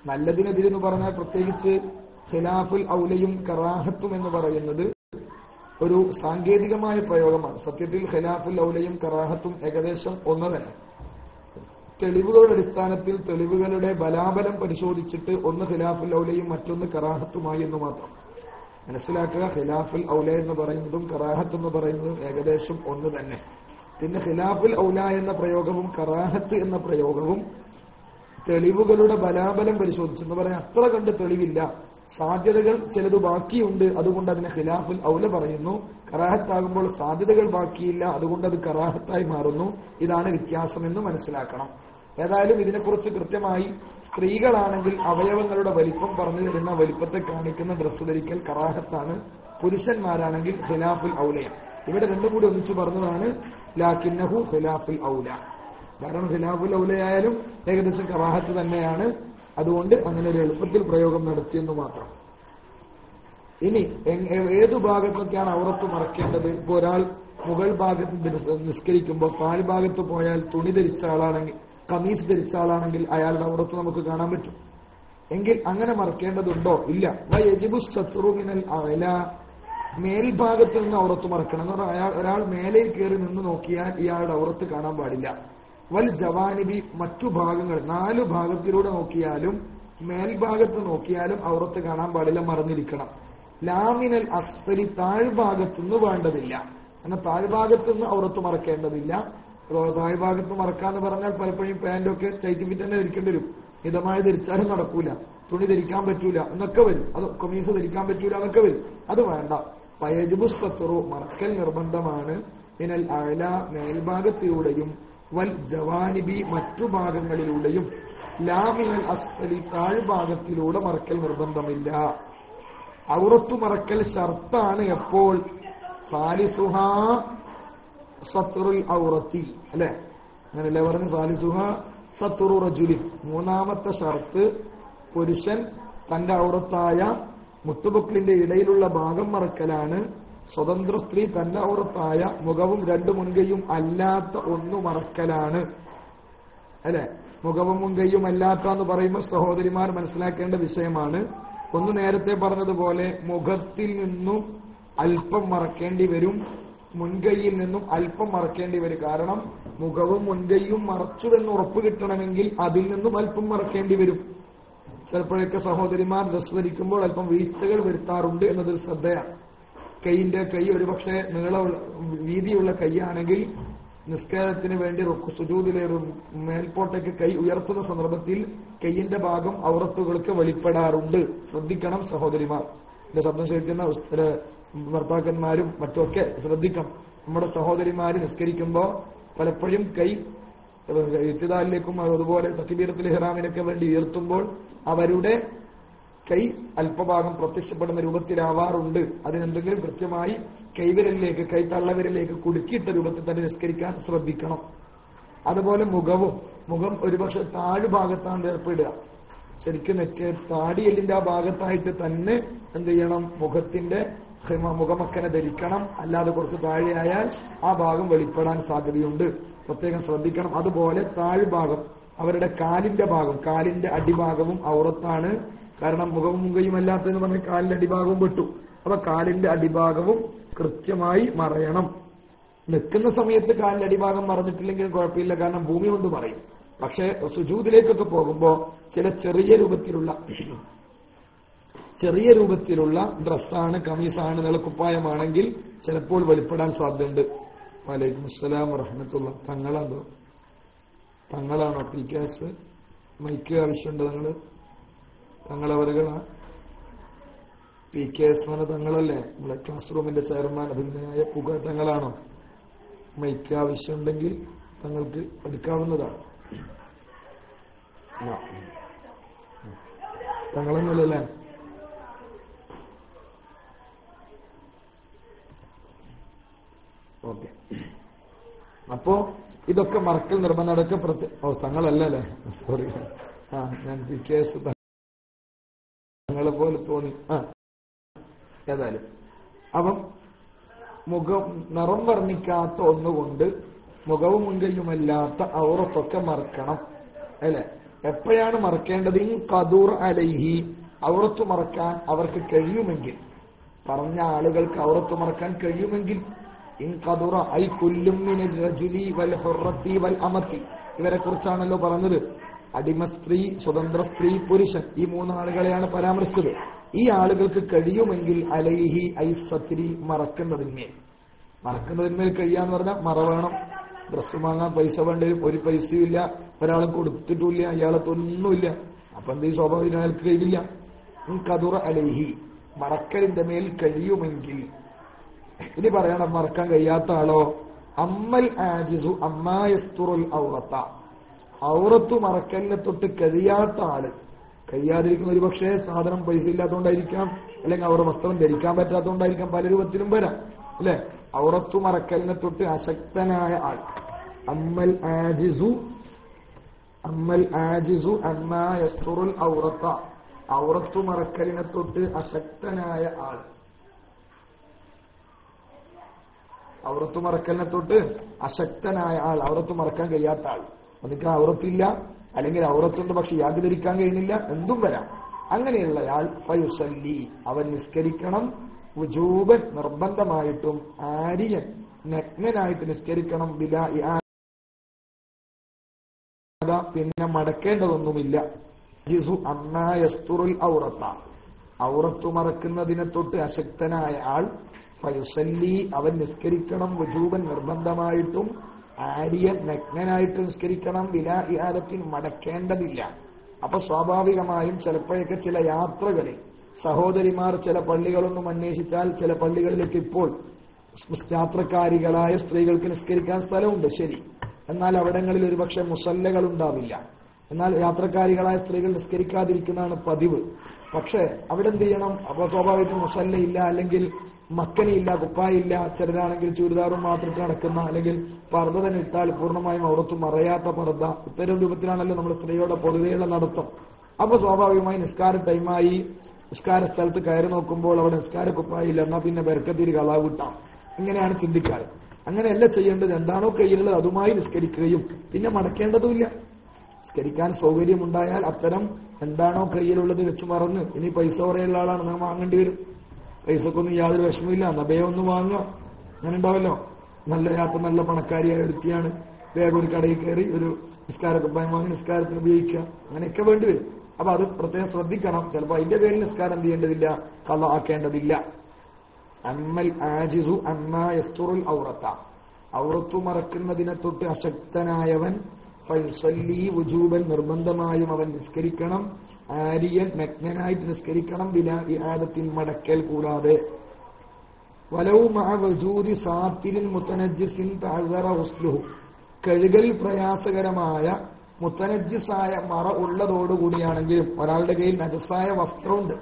നല്ലതിനെതിരെന്ന് പറഞ്ഞാൽ പ്രത്യേകിച്ച് ഖിലാഫുൽ ഔലയും കറാഹത്തും എന്ന് പറയുന്നത് ഒരു സാങ്കേതികമായ പ്രയോഗമാണ്. സത്യത്തിൽ ഖിലാഫുൽ ഔലയും കറാഹത്തും ഏകദേശം ഒന്ന് തന്നെ. തെളിവുകളുടെ അടിസ്ഥാനത്തിൽ തെളിവുകളുടെ ബലാബലം പരിശോധിച്ചിട്ട് ഒന്ന് ഖിലാഫുൽ ഔലയും മറ്റൊന്ന് കറാഹത്തുമായി എന്ന് മാത്രം മനസ്സിലാക്കുക. ഖിലാഫുൽ ഔല എന്ന് പറയുന്നതും കറാഹത്ത് എന്ന് പറയുന്നതും ഏകദേശം ഒന്ന് തന്നെ. പിന്നെ ഖിലാഫുൽ ഔല എന്ന പ്രയോഗവും കറാഹത്ത് എന്ന പ്രയോഗവും തെളിവുകളുടെ ബലാബലം പരിശോധിച്ചെന്ന് പറയാൻ അത്ര കണ്ട് തെളിവില്ല, സാധ്യതകൾ ചിലത് ബാക്കിയുണ്ട്, അതുകൊണ്ട് അതിനെ ഖിലാഫുൽ ഔല പറയുന്നു. കറാഹത്താകുമ്പോൾ സാധ്യതകൾ ബാക്കിയില്ല, അതുകൊണ്ട് അത് കറാഹത്തായി മാറുന്നു. ഇതാണ് വ്യത്യാസമെന്ന് മനസ്സിലാക്കണം. ഏതായാലും ഇതിനെക്കുറിച്ച് കൃത്യമായി സ്ത്രീകളാണെങ്കിൽ അവയവങ്ങളുടെ വലിപ്പം പറഞ്ഞു തരുന്ന വലിപ്പത്തെ കാണിക്കുന്ന ഡ്രസ്സ് ധരിക്കൽ കറാഹത്താണ്. പുരുഷന്മാരാണെങ്കിൽ ഖിലാഫുൽ ഔലയാണ്. ഇവിടെ രണ്ടും കൂടി ഒന്നിച്ചു പറഞ്ഞതാണ് ലാക്കിന്നഹു ഖിലാഫുൽ ഔല. കാരണം ഖിലാഫുൽ ഔലയായാലും ഏകദേശം കറാഹത്ത് തന്നെയാണ്. അതുകൊണ്ട് അങ്ങനെ ഒരു എളുപ്പത്തിൽ പ്രയോഗം നടത്തിയെന്ന് മാത്രം. ഇനി ഏതു ഭാഗത്തൊക്കെയാണ് ഔറത്ത് മറക്കേണ്ടത്? ഇപ്പോൾ ഒരാൾ മുകൾ ഭാഗത്ത് നിസ്കരിക്കുമ്പോൾ താഴ്ഭാഗത്ത് പോയാൽ തുണി ധരിച്ച ആളാണെങ്കിൽ, കമീസ് ധരിച്ച ആളാണെങ്കിൽ അയാളുടെ ഔറത്ത് നമുക്ക് കാണാൻ പറ്റും. എങ്കിൽ അങ്ങനെ മറക്കേണ്ടതുണ്ടോ? ഇല്ല. വയജിബു സത്റു മിനൽ അഅല, മേൽഭാഗത്ത് നിന്ന് ഔറത്ത് മറക്കണം എന്ന് പറഞ്ഞാൽ ഒരാൾ മേലയിൽ കയറി നിന്ന് നോക്കിയാൽ ഇയാളുടെ ഔറത്ത് കാണാൻ പാടില്ല. വൽ ജവാനിബി, മറ്റു ഭാഗങ്ങൾ 4 ഭാഗത്തിലൂടെ നോക്കിയാലും മേൽഭാഗത്ത് നോക്കിയാലും ഔറത്ത് കാണാൻ പാടില്ല, മറന്നിരിക്കണം. ലാമിനൽ അസ്ഫലി, താഴ്ഭാഗത്തുനിന്ന് വേണ്ടതില്ല. എന്നാൽ താഴ്ഭാഗത്തുനിന്ന് ഔറത്ത് മറക്കേണ്ടതില്ല. താഴ്ഭാഗത്ത് മറക്കാന്ന് പറഞ്ഞാൽ പലപ്പോഴും പാന്റൊക്കെ ടൈറ്റ് ഫിറ്റ് തന്നെ ധരിക്കേണ്ടി വരും. മിതമായി ധരിച്ചാലും നടക്കൂല, തുണി ധരിക്കാൻ പറ്റൂല എന്നൊക്കെ വരും, അത് കമീസ് ധരിക്കാൻ പറ്റൂല എന്നൊക്കെ വരും. അത് വേണ്ട. വയജിബു സത്റു, മറക്കൽ നിർബന്ധമാണ്. മിനൽ അഅല, മേൽഭാഗത്തിലൂടെയും വൽ ജവാനിബി, മറ്റു ഭാഗങ്ങളിലൂടെയും. ലാമിനൽ അസ്ഫലി, താഴ്ഭാഗത്തിലൂടെ മറക്കൽ നിർബന്ധമില്ല. ഔറത്തു മറക്കൽ ഷർത്താണ് എപ്പോൾ? സാലിസുഹാ സത്റുൽ ഔറത്തി, അല്ലെ? അങ്ങനല്ലേ പറഞ്ഞു? സാലിസുഹ സത്റു റജുലി, മൂന്നാമത്തെ ഷർത്ത് പുരുഷൻ തന്റെ ഔറത്തായ മുട്ടുപൊക്കിളിന്റെ ഇടയിലുള്ള ഭാഗം മറക്കലാണ്. സ്വതന്ത്ര സ്ത്രീ തന്റെ ഔറത്തായ മുഖവും 2 മുൻകൈയും അല്ലാത്ത ഒന്ന് മറക്കലാണ്, അല്ലെ? മുഖവും മുൻകൈയും അല്ലാത്ത എന്ന് പറയുമ്പോൾ സഹോദരിമാർ മനസ്സിലാക്കേണ്ട വിഷയമാണ്. ഒന്ന് നേരത്തെ പറഞ്ഞതുപോലെ മുഖത്തിൽ നിന്നും അല്പം മറക്കേണ്ടി വരും, മുൻകൈയിൽ നിന്നും അല്പം മറക്കേണ്ടി വരും. കാരണം മുഖവും മുൻകൈയും മറച്ചുവെന്ന് ഉറപ്പ് കിട്ടണമെങ്കിൽ അതിൽ നിന്നും അല്പം മറക്കേണ്ടി വരും. ചിലപ്പോഴൊക്കെ സഹോദരിമാർ ഡ്രസ് ധരിക്കുമ്പോൾ അല്പം വീഴ്ചകൾ വരുത്താറുണ്ട് എന്നതൊരു ശ്രദ്ധയാണ്. കൈ ഒരുപക്ഷെ വീതിയുള്ള കൈയാണെങ്കിൽ നിസ്കാരത്തിന് വേണ്ടി സുജൂദിലേറും മേൽപോട്ടേക്ക് കൈ ഉയർത്തുന്ന സന്ദർഭത്തിൽ കൈയിന്റെ ഭാഗം ഔറത്തുകൾക്ക് വെളിപ്പെടാറുണ്ട്. ശ്രദ്ധിക്കണം സഹോദരിമാർ. എന്റെ ശബ്ദം ശ്രദ്ധിക്കുന്ന ഭർത്താക്കന്മാരും മറ്റുമൊക്കെ ശ്രദ്ധിക്കണം. നമ്മുടെ സഹോദരിമാര് നിസ്കരിക്കുമ്പോ പലപ്പോഴും കൈ ഇത്തിദാലിലേക്കും അതുപോലെ തക്ബീറത്തുൽ ഇഹ്റാമിനൊക്കെ വേണ്ടി ഉയർത്തുമ്പോൾ അവരുടെ കൈ അല്പഭാഗം പ്രത്യക്ഷപ്പെടുന്ന രൂപത്തിലാവാറുണ്ട്. അതിനെന്തെങ്കിലും കൃത്യമായി കൈവിരലിലേക്ക് തള്ളവിരലിലേക്ക് കുടുക്കിയിട്ട രൂപത്തിൽ തന്നെ നിസ്കരിക്കാൻ ശ്രദ്ധിക്കണം. അതുപോലെ മുഖം ഒരുപക്ഷെ താഴ്ഭാഗത്താണ് ഏർപ്പെടുക. ശരിക്കും താടിയെല്ലിന്റെ ആ ഭാഗത്തായിട്ട് തന്നെ എന്ത് ചെയ്യണം, മുഖമക്കനെ ധരിക്കണം. അല്ലാതെ കുറച്ച് താഴെയായാൽ ആ ഭാഗം വെളിപ്പെടാൻ സാധ്യതയുണ്ട്. പ്രത്യേകം ശ്രദ്ധിക്കണം. അതുപോലെ താഴ്ഭാഗം, അവരുടെ കാലിന്റെ അടിഭാഗവും ഔറത്താണ്. കാരണം മുഖവും മുഖയും അല്ലാത്തതെന്ന് പറഞ്ഞ് കാലിന്റെ അടിഭാഗവും പെട്ടു. അപ്പൊ കാലിന്റെ അടിഭാഗവും കൃത്യമായി മറയണം. നിൽക്കുന്ന സമയത്ത് കാലിന്റെ അടിഭാഗം മറഞ്ഞിട്ടില്ലെങ്കിലും കുഴപ്പമില്ല, കാരണം ഭൂമി കൊണ്ട് മറയും. പക്ഷെ സുജൂദിലേക്കൊക്കെ പോകുമ്പോ ചില ചെറിയ രൂപത്തിലുള്ള ഡ്രസ്സാണ്, കമീസാണ്, നിലക്കുപ്പായമാണെങ്കിൽ ചിലപ്പോൾ വെളിപ്പെടാൻ സാധ്യതയുണ്ട്. വലൈക്കും അസ്സലാം വറഹ്മത്തുള്ളാഹി. തങ്ങളാണോ പി കേസ്? മൈക്ക് ആവശ്യമുണ്ട്? തങ്ങളവരുകളാ പി കെ എസ് എന്ന് പറഞ്ഞ തങ്ങളല്ലേ, നമ്മളെ ക്ലാസ് റൂമിന്റെ ചെയർമാൻ അഭിനന്ദനായ തങ്ങളാണോ? മൈക്ക് ആവശ്യമുണ്ടെങ്കിൽ തങ്ങൾക്ക് എടുക്കാവുന്നതാണ്. തങ്ങളൊന്നുമല്ലല്ലേ? ഓക്കെ. അപ്പോ ഇതൊക്കെ മറക്കൽ നിർബന്ധം. അതൊക്കെ തങ്ങളല്ലേ? സോറി, ഞാൻ പി കെ എസ് തങ്ങളെ പോലെ തോന്നി. ഏതായാലും അപ്പം നിറം വർണ്ണിക്കാത്ത ഒന്നുകൊണ്ട് മുഖവും മുൻകൈയുമല്ലാത്ത ഔറത്തൊക്കെ മറക്കണം അല്ലെ? എപ്പോഴാണ് മറക്കേണ്ടത്? ഇൻ ഖദൂർ അലൈഹി, ഔറത്ത് മറക്കാൻ അവർക്ക് കഴിയുമെങ്കിൽ, പറഞ്ഞ ആളുകൾക്ക് ഔറത്ത് മറക്കാൻ കഴിയുമെങ്കിൽ. ഇൻ ഖദുറ ഐ കുല്ലും മിനൽ റജുലി വൽ ഹുറത്തി വൽ അമത്തി, ഇവരെ കുറിച്ചാണല്ലോ പറഞ്ഞത്. അടിമ സ്ത്രീ, സ്വതന്ത്ര സ്ത്രീ, പുരുഷൻ, ഈ മൂന്നാളുകളെയാണ് പരാമർശിച്ചത്. ഈ ആളുകൾക്ക് കഴിയുമെങ്കിൽ അലൈഹി ഐ സത്രി, മറക്കുന്നതിന്മേൽ കഴിയാന്ന് പറഞ്ഞാൽ മറ വേണം. ഡ്രസ്സ് വാങ്ങാൻ പൈസ വേണ്ടവരും ഒരു പൈസയും ഇല്ല, ഒരാൾ കൊടുത്തിട്ടില്ല, ഇയാളത്തൊന്നുമില്ല. അപ്പൊ എന്ത് സ്വാഭാവികം അയാൾക്ക് കഴിയില്ല. ഖദുറ അലൈഹി, മറക്കലിന്റെ മേൽ കഴിയുമെങ്കിൽ. ഇനി പറയണം മറക്കാൻ കഴിയാത്ത ആളോ? അമ്മൽ ആജിസു അമ്മാ യസ്തുറുൽ ഔറത്ത, ഔറത്തു മറക്കലിനെ തൊട്ട് കഴിയാത്ത ആള്. കഴിയാതിരിക്കുന്ന ഒരു പക്ഷേ സാധനം പൈസ ഇല്ലാത്തതുകൊണ്ടായിരിക്കാം, അല്ലെങ്കിൽ അവരുടെ വസ്ത്രം ധരിക്കാൻ പറ്റാത്തതുകൊണ്ടായിരിക്കാം, പല രൂപത്തിലും വരാം അല്ലെ? ഔറത്തു മറക്കലിനെ തൊട്ട് അശക്തനായ ആൾ. അമ്മൽ ആജിസു അമ്മാ യസ്തുറുൽ ഔറത്ത, ഔറത്തു മറക്കലിനെ തൊട്ട് അശക്തനായ ആൾ. ഔറത്തു മറക്കലിനെ തൊട്ട് അശക്തനായ ആൾ, ഔറത്തു മറക്കാൻ കഴിയാത്ത ആൾ. എനിക്ക് ഔറത്തില്ല, അല്ലെങ്കിൽ ഔറത്തുണ്ട് പക്ഷെ യാഗ് ധരിക്കാൻ കഴിയുന്നില്ല, എന്തും വരാം. അങ്ങനെയുള്ളയാൾ ഫയുസല്ലി, അവൻ നിസ്കരിക്കണം. വുജൂബൻ, നിർബന്ധമായിട്ടും. ആര്യൻ, നഗ്നനായിട്ട് നിസ്കരിക്കണം. ബിലാ ഇആദ, പിന്നെ മടക്കേണ്ടതൊന്നുമില്ല. ജിസു അമ്മാ യസ്തുറുൽ ഔറത്ത, ഔറത്തു മറക്കുന്നതിനെ തൊട്ട് അശക്തനായ ആൾ. ഫയുസല്ലി, അവൻ നിസ്കരിക്കണം. വുജൂബൻ, നിർബന്ധമായിട്ടും. ആര്യൻ, നഗ്നനായിട്ട് നിസ്കരിക്കണം. ബിലാ ഇആദത്തിൻ, മടക്കേണ്ടതില്ല. അപ്പൊ സ്വാഭാവികമായും ചിലപ്പോഴൊക്കെ ചില യാത്രകളിൽ സഹോദരിമാർ ചില പള്ളികളൊന്നും അന്വേഷിച്ചാൽ ചില പള്ളികളിലേക്ക് ഇപ്പോൾ യാത്രക്കാരികളായ സ്ത്രീകൾക്ക് നിസ്കരിക്കാൻ സ്ഥലമുണ്ട്, ശരി. എന്നാൽ അവിടങ്ങളിൽ ഒരുപക്ഷെ മുസല്ലകൾ ഉണ്ടാവില്ല. എന്നാൽ യാത്രക്കാരികളായ സ്ത്രീകൾ നിസ്കരിക്കാതിരിക്കുന്നതാണ് പതിവ്. പക്ഷെ അവിടെ എന്ത് ചെയ്യണം? അപ്പൊ സ്വാഭാവികമായിട്ടും മുസല്ലയില്ല, അല്ലെങ്കിൽ മക്കനിയില്ല, കുപ്പായില്ല. ചിലരാണെങ്കിൽ ചുരിദാറും മാത്രം നടക്കുന്ന, അല്ലെങ്കിൽ പർദ്ദ തന്നെ ഇട്ടാൽ പൂർണ്ണമായും ഔറത്തും മറയാത്ത പർദ്ദ, ഇത്തരം രൂപത്തിലാണല്ലോ നമ്മുടെ സ്ത്രീയുടെ പൊതുവെയുള്ള നടത്തം. അപ്പൊ സ്വാഭാവികമായി നിസ്കാര ടൈമായി നിസ്കാര സ്ഥലത്ത് കയറി നോക്കുമ്പോൾ അവിടെ നിസ്കാര കുപ്പായില്ല, എന്നാ പിന്നെ ബർക്കത്തിൽ കളാവ് കിട്ടാം. ഇങ്ങനെയാണ് ചിന്തിക്കാറ്. അങ്ങനെയല്ല ചെയ്യേണ്ടത്. എന്താണോ കയ്യിലുള്ളത് അതുമായി നിസ്കരിക്കുകയും പിന്നെ മടക്കേണ്ടതുമില്ല. നിസ്കരിക്കാൻ സൗകര്യമുണ്ടായാൽ അത്തരം എന്താണോ കയ്യിലുള്ളത് വെച്ച് മറന്ന്, ഇനി പൈസ കുറയുള്ള ആളാണ് നാം വാങ്ങേണ്ടി വരും. പൈസക്കൊന്നും യാതൊരു വിഷമമില്ല, നബയെ ഒന്ന് വാങ്ങാം, അങ്ങനെ ഉണ്ടാവല്ലോ. നല്ല യാത്ര, നല്ല പണക്കാരിയായ ഒരുത്തിയാണ്, വേഗം ഒരു കടയിൽ കയറി ഒരു നിസ്കാരക്കുപ്പായം വാങ്ങി നിസ്കാരത്തിന് ഉപയോഗിക്കുക, അങ്ങനെയൊക്കെ വേണ്ടി വരും. അപ്പൊ അത് പ്രത്യേകം ശ്രദ്ധിക്കണം. ചിലപ്പോൾ അതിന്റെ പേരിൽ നിസ്കാരം എന്ത് ചെയ്യേണ്ടതില്ല, ഖളാ ആക്കേണ്ടതില്ല. അമ്മൽ ആജിസു അമ്മാ യസ്തുറുൽ ഔറത്ത, ഔറത്തു മറക്കുന്നതിനെ തൊട്ട് അശക്തനായവൻ ഫയുസല്ലി വുജൂബൻ, നിർബന്ധമായും അവൻ നിസ്കരിക്കണം. ആരിയൻ, നഗ്നനായിട്ട് നിസ്കരിക്കണം. ബിലാ ഇആദത്തിൻ, മടക്കൽ കൂടാതെ. വലൗ മഅ വജൂദി സാത്തിരിൻ മുതനജ്ജിസിൻ തഅذറ ഗുസ്ലുഹു, കഴുകൽ പ്രയാസകരമായ മുത്തനജ്ജിസായ മറ ഉള്ളതോടുകൂടിയാണെങ്കിലും, ഒരാളുടെ കയ്യിൽ നജസായ വസ്ത്രമുണ്ട്,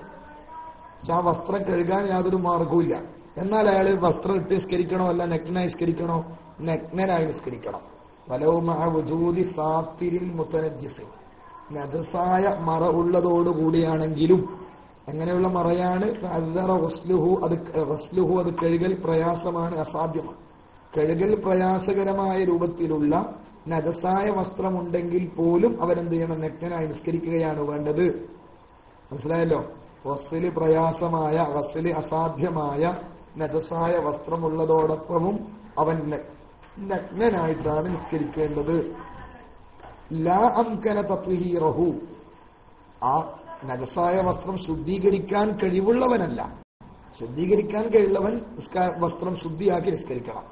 പക്ഷെ ആ വസ്ത്രം കഴുകാൻ യാതൊരു മാർഗവുമില്ല, എന്നാൽ അയാൾ വസ്ത്രം ഇട്ട് നിസ്കരിക്കണോ അല്ല നഗ്നായി നിസ്കരിക്കണോ? നഗ്നനായി നിസ്കരിക്കണം. വലൗ മഅ വജൂദി സാത്തിരിൻ മുതനജ്ജിസിൻ, നജസായ മറ ഉള്ളതോടുകൂടിയാണെങ്കിലും. എങ്ങനെയുള്ള മറയാണ്? തഅذറ ഗുസ്ലുഹു, അത് കഴുകൽ പ്രയാസമാണ്, അസാധ്യമാണ്. കഴുകൽ പ്രയാസകരമായ രൂപത്തിലുള്ള നജസായ വസ്ത്രമുണ്ടെങ്കിൽ പോലും അവരെന്ത് ചെയ്യണം? നഗ്നനായി നിസ്കരിക്കുകയാണ് വേണ്ടത്. മനസ്സിലായല്ലോ? വസ്ല് പ്രയാസമായ, വസ്ല് അസാധ്യമായ നജസായ വസ്ത്രമുള്ളതോടൊപ്പവും അവൻ നഗ്നനായിട്ടാണ് നിസ്കരിക്കേണ്ടത്. ലാ അംകന തത്വഹീറഹു, ആ നജസായ വസ്ത്രം ശുദ്ധീകരിക്കാൻ കഴിവുള്ളവനല്ല. ശുദ്ധീകരിക്കാൻ കഴിയുള്ളവൻ വസ്ത്രം ശുദ്ധിയാക്കി നിസ്കരിക്കണം.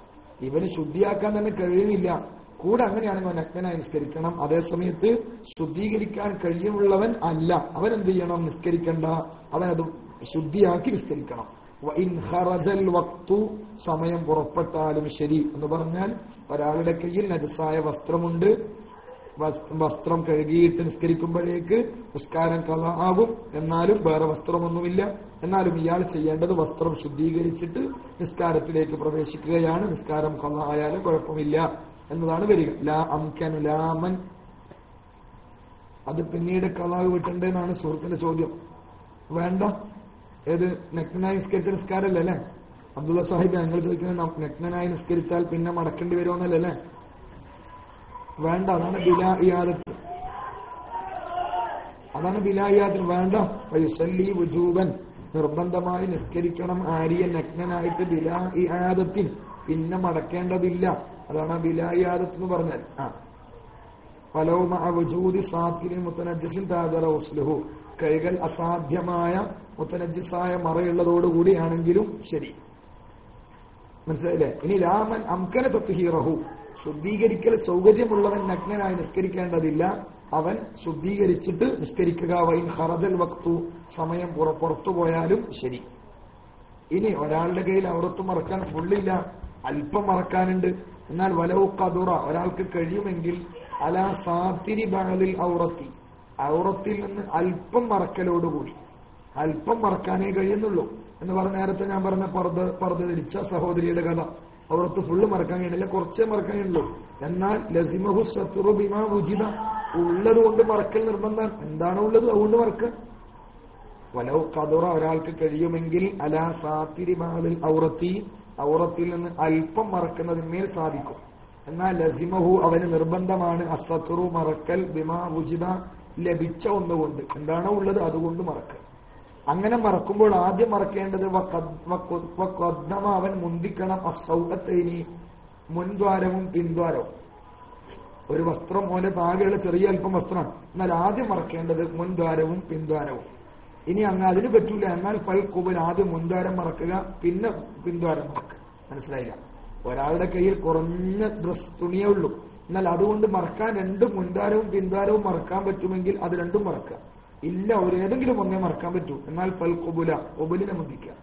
ഇവന് ശുദ്ധിയാക്കാൻ തന്നെ കഴിയുന്നില്ല, കൂടെ അങ്ങനെയാണെങ്കിൽ അവൻ നഗ്നനായി നിസ്കരിക്കണം. അതേസമയത്ത് ശുദ്ധീകരിക്കാൻ കഴിയുള്ളവൻ അല്ല, അവൻ എന്ത് ചെയ്യണം? നിസ്കരിക്കണ്ട, അവനത് ശുദ്ധിയാക്കി നിസ്കരിക്കണം. വഇൻ ഖറജൽ വഖ്തു, സമയം പുറപ്പെട്ടാലും ശരി. എന്ന് പറഞ്ഞാൽ ഒരാളുടെ കയ്യിൽ നജസായ വസ്ത്രമുണ്ട്, വസ്ത്രം കഴുകിയിട്ട് നിസ്കരിക്കുമ്പോഴേക്ക് നിസ്കാരം ഖളാ ആകും, എന്നാലും വേറെ വസ്ത്രമൊന്നുമില്ല. എന്നാലും ഇയാൾ ചെയ്യേണ്ടത് വസ്ത്രം ശുദ്ധീകരിച്ചിട്ട് നിസ്കാരത്തിലേക്ക് പ്രവേശിക്കുകയാണ്. നിസ്കാരം ഖളാ ആയാലും കുഴപ്പമില്ല എന്നതാണ് വരിക. ലാ അംകനു ലാമൻ, അത് പിന്നീട് ഖളാ വിട്ടണ്ടെന്നാണ് സുഹൃത്തിന്റെ ചോദ്യം. വേണ്ട, ഏത് നഗ്നനായി നിസ്കരിച്ച നിസ്കാരമല്ലേ അല്ലെ? അബ്ദുള്ള സാഹിബ്, ഞങ്ങൾ ചോദിക്കുന്നത് നഗ്നനായി നിസ്കരിച്ചാൽ പിന്നെ മടക്കേണ്ടി വരുമെന്നല്ലേ അല്ലെ? വേണ്ട, അതാണ് ബിലാ ഇയാദത്ത്, അതാണ് ബിലാ ഇയാദത്തിന് വേണ്ട. ഫയുസല്ലി വുജൂബൻ, നിർബന്ധമായി നിസ്കരിക്കണം. ആരിയൻ, നഗ്നനായിട്ട്. ബിലാ ഇആദത്തിൻ, പിന്നെ മടക്കേണ്ടതില്ല. അതാണ് ബിലാ ഇആദത്ത് എന്ന് പറഞ്ഞാൽ. ഫലൗ മഅ വജൂദി സാത്തിരിൻ മുതനജ്ജിസിൻ തഅذറ ഗുസ്ലുഹു, കഴുകൽ അസാധ്യമായ മുതനജ്ജിസായ മറയുള്ളതോടുകൂടിയാണെങ്കിലും ശരി. മനസ്സിലായില്ലേ? ഇനി ലാമൻ അംകന തത്വഹീറഹു, ശുദ്ധീകരിക്കൽ സൗകര്യമുള്ളവൻ നഗ്നനായി നിസ്കരിക്കേണ്ടതില്ല, അവൻ ശുദ്ധീകരിച്ചിട്ട് നിസ്കരിക്കുക. വൈൻ ഖറജൽ വഖ്തു, സമയം പുറത്തുപോയാലും ശരി. ഇനി ഒരാളുടെ കയ്യിൽ ഔറത്ത് മറക്കാൻ ഫുള്ളില്ല, അല്പം മറക്കാനുണ്ട്. എന്നാൽ വലൗ ഖദുറ, ഒരാൾക്ക് കഴിയുമെങ്കിൽ അലാ സാത്തിരി ബഅദിൽ ഔറത്തി, ഔറത്തിൽ നിന്ന് അല്പം മറക്കലോടുകൂടി, അല്പം മറക്കാനേ കഴിയുന്നുള്ളൂ. എന്ന് പറഞ്ഞ നേരത്തെ ഞാൻ പറഞ്ഞ പർദ്ദ ധരിച്ച സഹോദരിയുടെ കഥ, ഔറത്ത് ഫുള്ള് മറക്കാൻ കഴിയണില്ല, കുറച്ചേ മറക്കാൻ കഴിയുള്ളൂ. എന്നാൽ ലസിമഹു സത്റു ബിമാ വുജിദ, ഉള്ളത് കൊണ്ട് മറക്കൽ നിർബന്ധം. എന്താണ് ഉള്ളത് അതുകൊണ്ട് മറക്കുക. വലൗ ഖദുറ, ഒരാൾക്ക് കഴിയുമെങ്കിൽ അലാ സാത്തിരി ബഅദിൽ ഔറത്തി, ഔറത്തിൽ നിന്ന് അല്പം മറക്കുന്നതിന്മേൽ സാധിക്കും. എന്നാൽ ലസിമഹു, അവന് നിർബന്ധമാണ് അസത്റു, മറക്കൽ, ബിമാ വുജിദ, ലഭിച്ച ഒന്നുകൊണ്ട്, എന്താണോ ഉള്ളത് അതുകൊണ്ട് മറക്കൽ. അങ്ങനെ മറക്കുമ്പോൾ ആദ്യം മറക്കേണ്ടത് വഖദ്ദമ, അവൻ മുന്തിക്കണം. അസ്സൗഅത്തൈനി, മുൻദ്വാരവും പിൻദ്വാരവും. ഒരു വസ്ത്രം ഓന്റെ താഴെയുള്ള ചെറിയ അല്പം വസ്ത്രമാണ്, എന്നാൽ ആദ്യം മറക്കേണ്ടത് മുൻദ്വാരവും പിൻദ്വാരവും. ഇനി അങ്ങ് അതിന് പറ്റൂല, എന്നാൽ ഫൽ ഖുബൽ, ആദ്യം മുൻദ്വാരം മറക്കുക, പിന്നെ പിൻദ്വാരം മറക്കുക. മനസ്സിലായില്ല? ഒരാളുടെ കയ്യിൽ കുറഞ്ഞ ഡ്രസ് തുണിയേ ഉള്ളൂ, എന്നാൽ അതുകൊണ്ട് മറക്കാൻ രണ്ടും മുൻദ്വാരവും പിൻദ്വാരവും മറക്കാൻ പറ്റുമെങ്കിൽ അത് രണ്ടും മറക്കുക. ഇല്ല, ഏതെങ്കിലും ഒന്നേ മറക്കാൻ പറ്റൂ, എന്നാൽ ഫൽ ഖുബുല, ഖുബുലിനെ മുന്തിക്കുക.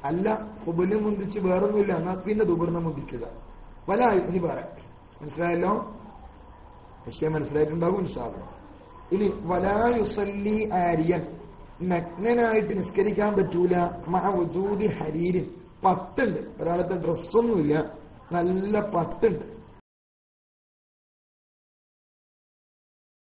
അല്ല, ഖുബുലിനെ മുന്തിച്ച് വേറൊന്നുമില്ല, എന്നാൽ പിന്നെ ദുബറിനെ മുന്തിക്കുക. ഇനി വേറെ. മനസ്സിലായല്ലോ? വിഷയം മനസ്സിലായിട്ടുണ്ടാകും ഇൻഷാഅല്ലാഹ്. ഇനി വലാ യുസല്ലി ആരിയൻ, നഗ്നനായിട്ട് നിസ്കരിക്കാൻ പറ്റൂല. മഅ വുജൂദി ഹരീരിൻ, പട്ടുണ്ട്, ഒരാളത്തെ ഡ്രസ്സൊന്നുമില്ല, നല്ല പട്ടുണ്ട്.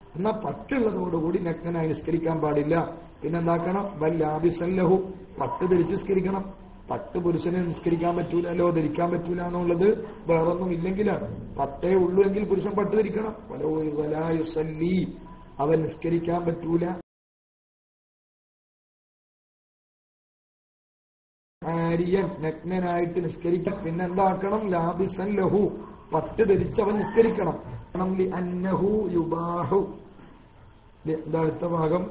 എന്നാ പട്ടുള്ളതോടുകൂടി നഗ്നനായി നിസ്കരിക്കാൻ പാടില്ല. പിന്നെന്താക്കണം? ബല്ലാബിസല്ലഹു, പട്ട് ധരിച്ച് നിസ്കരിക്കണം. പട്ട് പുരുഷനെ നിസ്കരിക്കാൻ പറ്റൂലല്ലോ, ധരിക്കാൻ പറ്റൂല എന്നുള്ളത് വേറൊന്നും ഇല്ലെങ്കിലാണ്. പട്ടേ ഉള്ളൂ എങ്കിൽ പുരുഷൻ പട്ട് ധരിക്കണം. വലാ യുസല്ലി, അവൻ നിസ്കരിക്കാൻ പറ്റൂല. ആര്യൻ നഗ്നനായിട്ട് നിസ്കരിക്കും. പിന്നെ എന്താക്കണം? ലാബിസൻ ലഹു, പട്ട് ധരിച്ചവൻ നിസ്കരിക്കണം. അന്നഹു യുബാഹു, അടുത്ത ഭാഗം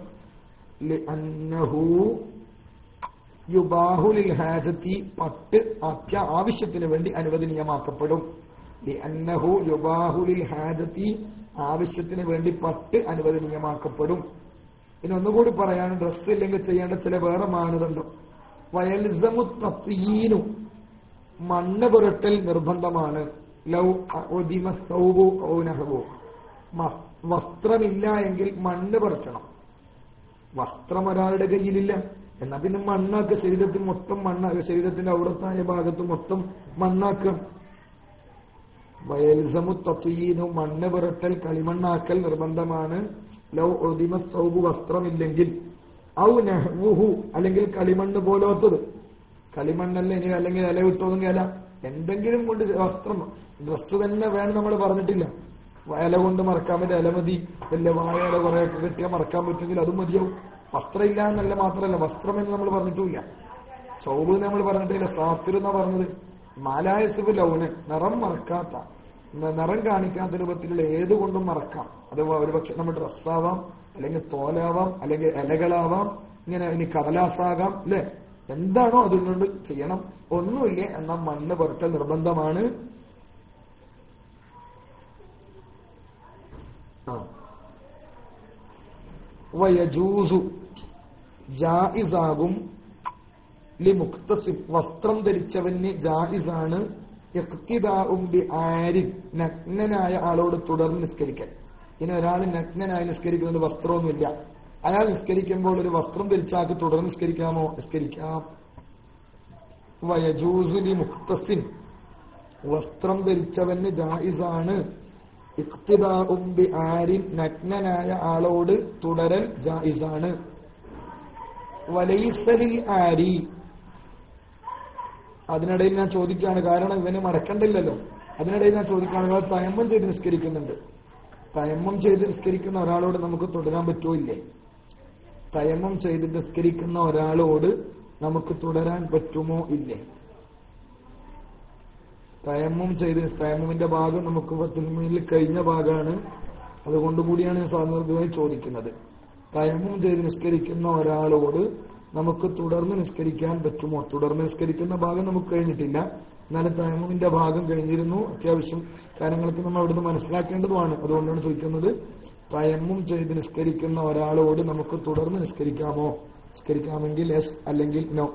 അന്നഹു യുബാഹു ലിൽ ഹാജത്തി, പട്ട് ആവശ്യത്തിന് വേണ്ടി അനുവദനീയമാക്കപ്പെടും. അന്നഹു യുബാഹു ലിൽ ഹാജത്തി, ആവശ്യത്തിന് വേണ്ടി പട്ട് അനുവദനീയമാക്കപ്പെടും. ഇനി ഒന്നുകൂടി പറയാണ്, ഡ്രസ്സ് ഇല്ലെങ്കിൽ ചെയ്യേണ്ട ചില വേറെ മാനദണ്ഡം. വയൽസമു തത്യീനു, മണ്ണ് പുരട്ടൽ നിർബന്ധമാണ്. ലൗ ഉദിമ സൗബു ഔ നഹ്വു, വസ്ത്രമില്ല എങ്കിൽ മണ്ണ് പുരട്ടണം. വസ്ത്രം ഒരാളുടെ കയ്യിലില്ല, എന്നാ പിന്നെ മണ്ണാക്കുക. ശരീരത്തിൽ മൊത്തം മണ്ണാക്കുക, ശരീരത്തിന്റെ ഔറത്തായ ഭാഗത്ത് മൊത്തം മണ്ണാക്കുക. വയൽസമു തത്യീനു, മണ്ണ് പുരട്ടൽ കളിമണ്ണാക്കൽ നിർബന്ധമാണ്. ലൗ ഉദിമ സൗബു, വസ്ത്രമില്ലെങ്കിൽ. ഔ നഹ്വുഹു, അല്ലെങ്കിൽ കളിമണ്ണ് പോലാത്തത്. കളിമണ്ണല്ല ഇനി, അല്ലെങ്കിൽ ഇല വിട്ടോന്നും ഇല, എന്തെങ്കിലും കൊണ്ട് വസ്ത്രം, ഡ്രസ്സ് തന്നെ വേണം നമ്മൾ പറഞ്ഞിട്ടില്ല. ഇല കൊണ്ട് മറക്കാൻ പറ്റും, ഇല മതി. വലിയ വാഴ ഇല കുറെയൊക്കെ കെട്ടിയാൽ മറക്കാൻ പറ്റുമെങ്കിൽ അതും മതിയാവും. വസ്ത്രം ഇല്ല എന്നല്ല, മാത്രമല്ല വസ്ത്രം എന്ന് നമ്മൾ പറഞ്ഞിട്ടില്ല. സൗബ് നമ്മൾ പറഞ്ഞിട്ടില്ല, സാത്തിർ എന്നാ പറഞ്ഞത്. മാലായസുബ് ലൗന്, നിറം മറക്കാത്ത, നിറം കാണിക്കാത്ത രൂപത്തിലുള്ള ഏതുകൊണ്ടും മറക്കാം. അത് ഒരുപക്ഷെ നമ്മുടെ ഡ്രസ്സാവാം, അല്ലെങ്കിൽ തോലാവാം, അല്ലെങ്കിൽ ഇലകളാവാം, ഇങ്ങനെ ഇനി കടലാസാകാം, അല്ലെ? എന്താണോ അതുകൊണ്ട് ചെയ്യണം. ഒന്നുമില്ല എന്നാൽ മണ്ണ് പുരട്ടൽ നിർബന്ധമാണ്. വയജൂസു, ജായിസാകും. ലിമുക്തസിം, വസ്ത്രം ധരിച്ചവന് ജായിസാണ്. ഇഖ്തിദാഉം ബിആരിൻ, നഗ്നനായ ആളോട് തുടർന്ന് നിസ്കരിക്കാൻ. ഇനി ഒരാൾ നഗ്നനായി നിസ്കരിക്കുന്നത് വസ്ത്രമൊന്നുമില്ല, അയാൾ നിസ്കരിക്കുമ്പോൾ ഒരു വസ്ത്രം ധരിച്ചാക്ക് തുടർന്ന് നിസ്കരിക്കാമോ? നിസ്കരിക്കാം. വയജൂസു ലിമുക്തസിൻ, വസ്ത്രം ധരിച്ചവന് ജായിസാണ്. ഇഖ്തിദാഉം ബിആരിൻ, നഗ്നനായ ആളോട് തുടരൽ ജായിസാണ്. വലൈസ ലിൽ ആരി, അതിനിടയിൽ ഞാൻ ചോദിക്കുകയാണ്, കാരണം ഇവന് മടക്കണ്ടില്ലല്ലോ. അതിനിടയിൽ ഞാൻ ചോദിക്കുകയാണ്, തയമ്മം ചെയ്ത് നിസ്കരിക്കുന്നുണ്ട്. തയമ്മം ചെയ്ത് നിസ്കരിക്കുന്ന ഒരാളോട് നമുക്ക് തുടരാൻ പറ്റുമോ? ഇല്ലേ? തയമ്മം ചെയ്ത് നിസ്കരിക്കുന്ന ഒരാളോട് നമുക്ക് തുടരാൻ പറ്റുമോ? ഇല്ലേ? തയമ്മം ചെയ്ത്, തയമ്മിന്റെ ഭാഗം നമുക്ക് ഫത്തുൽ കഴിഞ്ഞ ഭാഗമാണ്, അതുകൊണ്ടുകൂടിയാണ് ഞാൻ സാധാരണമായി ചോദിക്കുന്നത്. തയമ്മം ചെയ്ത് നിസ്കരിക്കുന്ന ഒരാളോട് നമുക്ക് തുടർന്ന് നിസ്കരിക്കാൻ പറ്റുമോ? തുടർന്ന് നിസ്കരിക്കുന്ന ഭാഗം നമുക്ക് കഴിഞ്ഞിട്ടില്ല, എന്നാലും തയമ്മിന്റെ ഭാഗം കഴിഞ്ഞിരുന്നു. അത്യാവശ്യം കാര്യങ്ങളൊക്കെ നമ്മൾ അവിടുന്ന് മനസ്സിലാക്കേണ്ടതുമാണ്. അതുകൊണ്ടാണ് ചോദിക്കുന്നത്, തയമ്മം ചെയ്ത് നിസ്കരിക്കുന്ന ഒരാളോട് നമുക്ക് തുടർന്ന് നിസ്കരിക്കാമോ? നിസ്കരിക്കാമെങ്കിൽ യെസ്, അല്ലെങ്കിൽ നോ.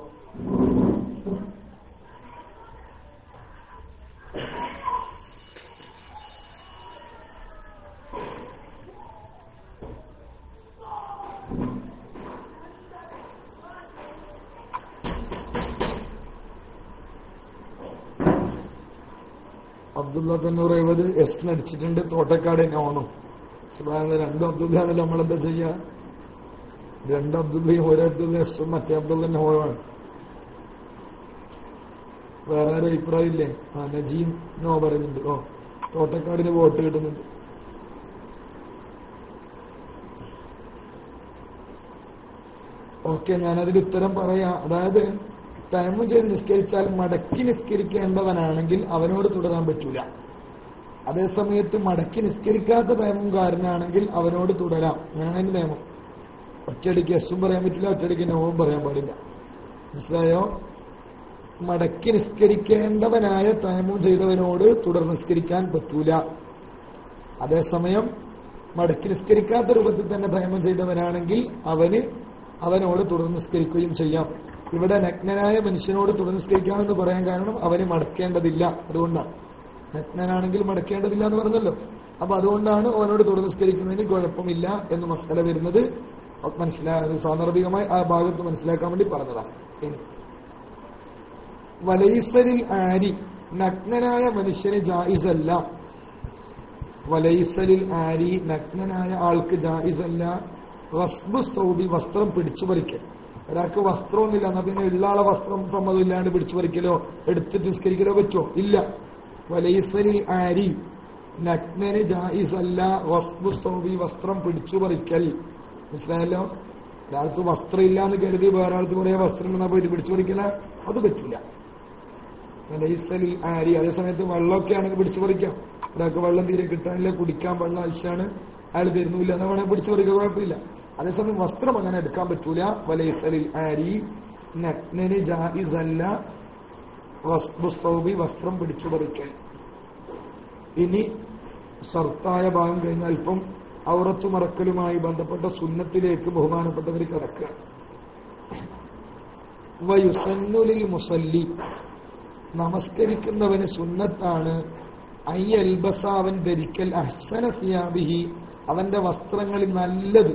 അബ്ദുള്ള തന്നൂർ 70 എസ് അടിച്ചിട്ടുണ്ട്. തോട്ടക്കാട് നോണും സുബ്ഹാനല്ലാഹ്, രണ്ടും അബ്ദുള്ളാണല്ലോ. നമ്മളെന്താ ചെയ്യാ? രണ്ട് അബ്ദുള്ളയും ഒരു അബ്ദുള്ള എസും മറ്റേ അബ്ദുള്ള നോവാണ്. വേറെ ആരും അഭിപ്രായം ഇല്ലേ? നജീം നോ പറയുന്നുണ്ട്. തോട്ടക്കാടിന് വോട്ട് കിട്ടുന്നുണ്ട്. ഓക്കെ, ഞാനതിന് ഉത്തരം പറയാം. അതായത് തയമ്മം ചെയ്ത് നിസ്കരിച്ചാൽ മടക്കി നിസ്കരിക്കേണ്ടവനാണെങ്കിൽ അവനോട് തുടരാൻ പറ്റൂല. അതേസമയത്ത് മടക്കി നിസ്കരിക്കാത്ത തയമ്മംകാരനാണെങ്കിൽ അവനോട് തുടരാം. അങ്ങനെയാണ് എന്റെ നിയമം. ഒറ്റയടിക്ക് എസും പറയാൻ പറ്റില്ല, ഒറ്റയടിക്ക് നോവും പറയാൻ പാടില്ല. മനസ്സിലായോ? മടക്കി നിസ്കരിക്കേണ്ടവനായ തയമ്മം ചെയ്തവനോട് തുടർന്ന് നിസ്കരിക്കാൻ പറ്റൂല. അതേസമയം മടക്കി നിസ്കരിക്കാത്ത രൂപത്തിൽ തന്നെ തയമ്മം ചെയ്തവനാണെങ്കിൽ അവനോട് തുടർന്ന് നിസ്കരിക്കുകയും ചെയ്യാം. ഇവിടെ നഗ്നനായ മനുഷ്യനോട് തുടർന്ന് നിസ്കരിക്കാമെന്ന് പറയാൻ കാരണം അവന് മടക്കേണ്ടതില്ല, അതുകൊണ്ടാണ്. നഗ്നനാണെങ്കിൽ മടക്കേണ്ടതില്ല എന്ന് പറഞ്ഞല്ലോ. അപ്പൊ അതുകൊണ്ടാണ് അവനോട് തുടർന്ന് നിസ്കരിക്കുന്നതിന് കുഴപ്പമില്ല എന്ന് മസല വരുന്നത്. സാന്ദർഭികമായി ആ ഭാഗത്ത് മനസ്സിലാക്കാൻ വേണ്ടി പറഞ്ഞതാണ്. ഇനി വലൈസലിൽ ആരി, നഗ്നനായ മനുഷ്യന് ജായിസല്ല. വലൈസലിൽ ആരി, നഗ്നനായ ആൾക്ക് ജായിസല്ല. റസ്ബു സൗബി, വസ്ത്രം പിടിച്ചു പറിക്കൽ. ഒരാൾക്ക് വസ്ത്രമൊന്നുമില്ല, എന്നാ പിന്നെ ഉള്ള ആളെ വസ്ത്രം സമ്മതം ഇല്ലാണ്ട് പിടിച്ചു പറിക്കലോ എടുത്തിട്ട് നിസ്കരിക്കലോ പറ്റുമോ? ഇല്ല. വലൈസലിൽ ആരി, നഗ്നന് ജായിസല്ല റസ്ബു സൗബി, വസ്ത്രം പിടിച്ചു പറിക്കൽ. മനസ്സിലായല്ലോ? ഒരാൾക്ക് വസ്ത്രം ഇല്ലാന്ന് കരുതി വേറെ ആൾക്ക് കുറേ വസ്ത്രം എന്നാ പോയിട്ട് പിടിച്ചു പറിക്കല, അത് പറ്റൂല. ലൈസലിൽ ആരി, അതേസമയത്ത് വെള്ളമൊക്കെ ആണെങ്കിൽ പിടിച്ചു പറിക്കാം. ഒരാൾക്ക് വെള്ളം തീരെ കിട്ടാനില്ല, കുടിക്കാൻ വെള്ളം ആവശ്യമാണ്, അയാൾ തരുന്നില്ല, എന്നാ വേണമെങ്കിൽ പിടിച്ചു പറിക്കുക, കുഴപ്പമില്ല. അതേസമയം വസ്ത്രം അങ്ങനെ എടുക്കാൻ പറ്റൂല. വലൈസലിൽ ആരി നഗ്നന് ജായിസല്ല വസ്തുസ്തൗബി, വസ്ത്രം പിടിച്ചു പറിക്കൽ. ഇനി ഷർത്തായ ഭാഗം കഴിഞ്ഞ അല്പം ഔറത്തു മറക്കലുമായി ബന്ധപ്പെട്ട സുന്നത്തിലേക്ക് ബഹുമാനപ്പെട്ടവർ കിടക്കുക. വയുസന്നുലിൽ മുസല്ലി, നമസ്കരിക്കുന്നവന് സുന്നത്താണ് അയ്യൽബസ, അവൻ ധരിക്കൽ അഹ്സന സിയാബിഹി, അവന്റെ വസ്ത്രങ്ങളിൽ നല്ലത്.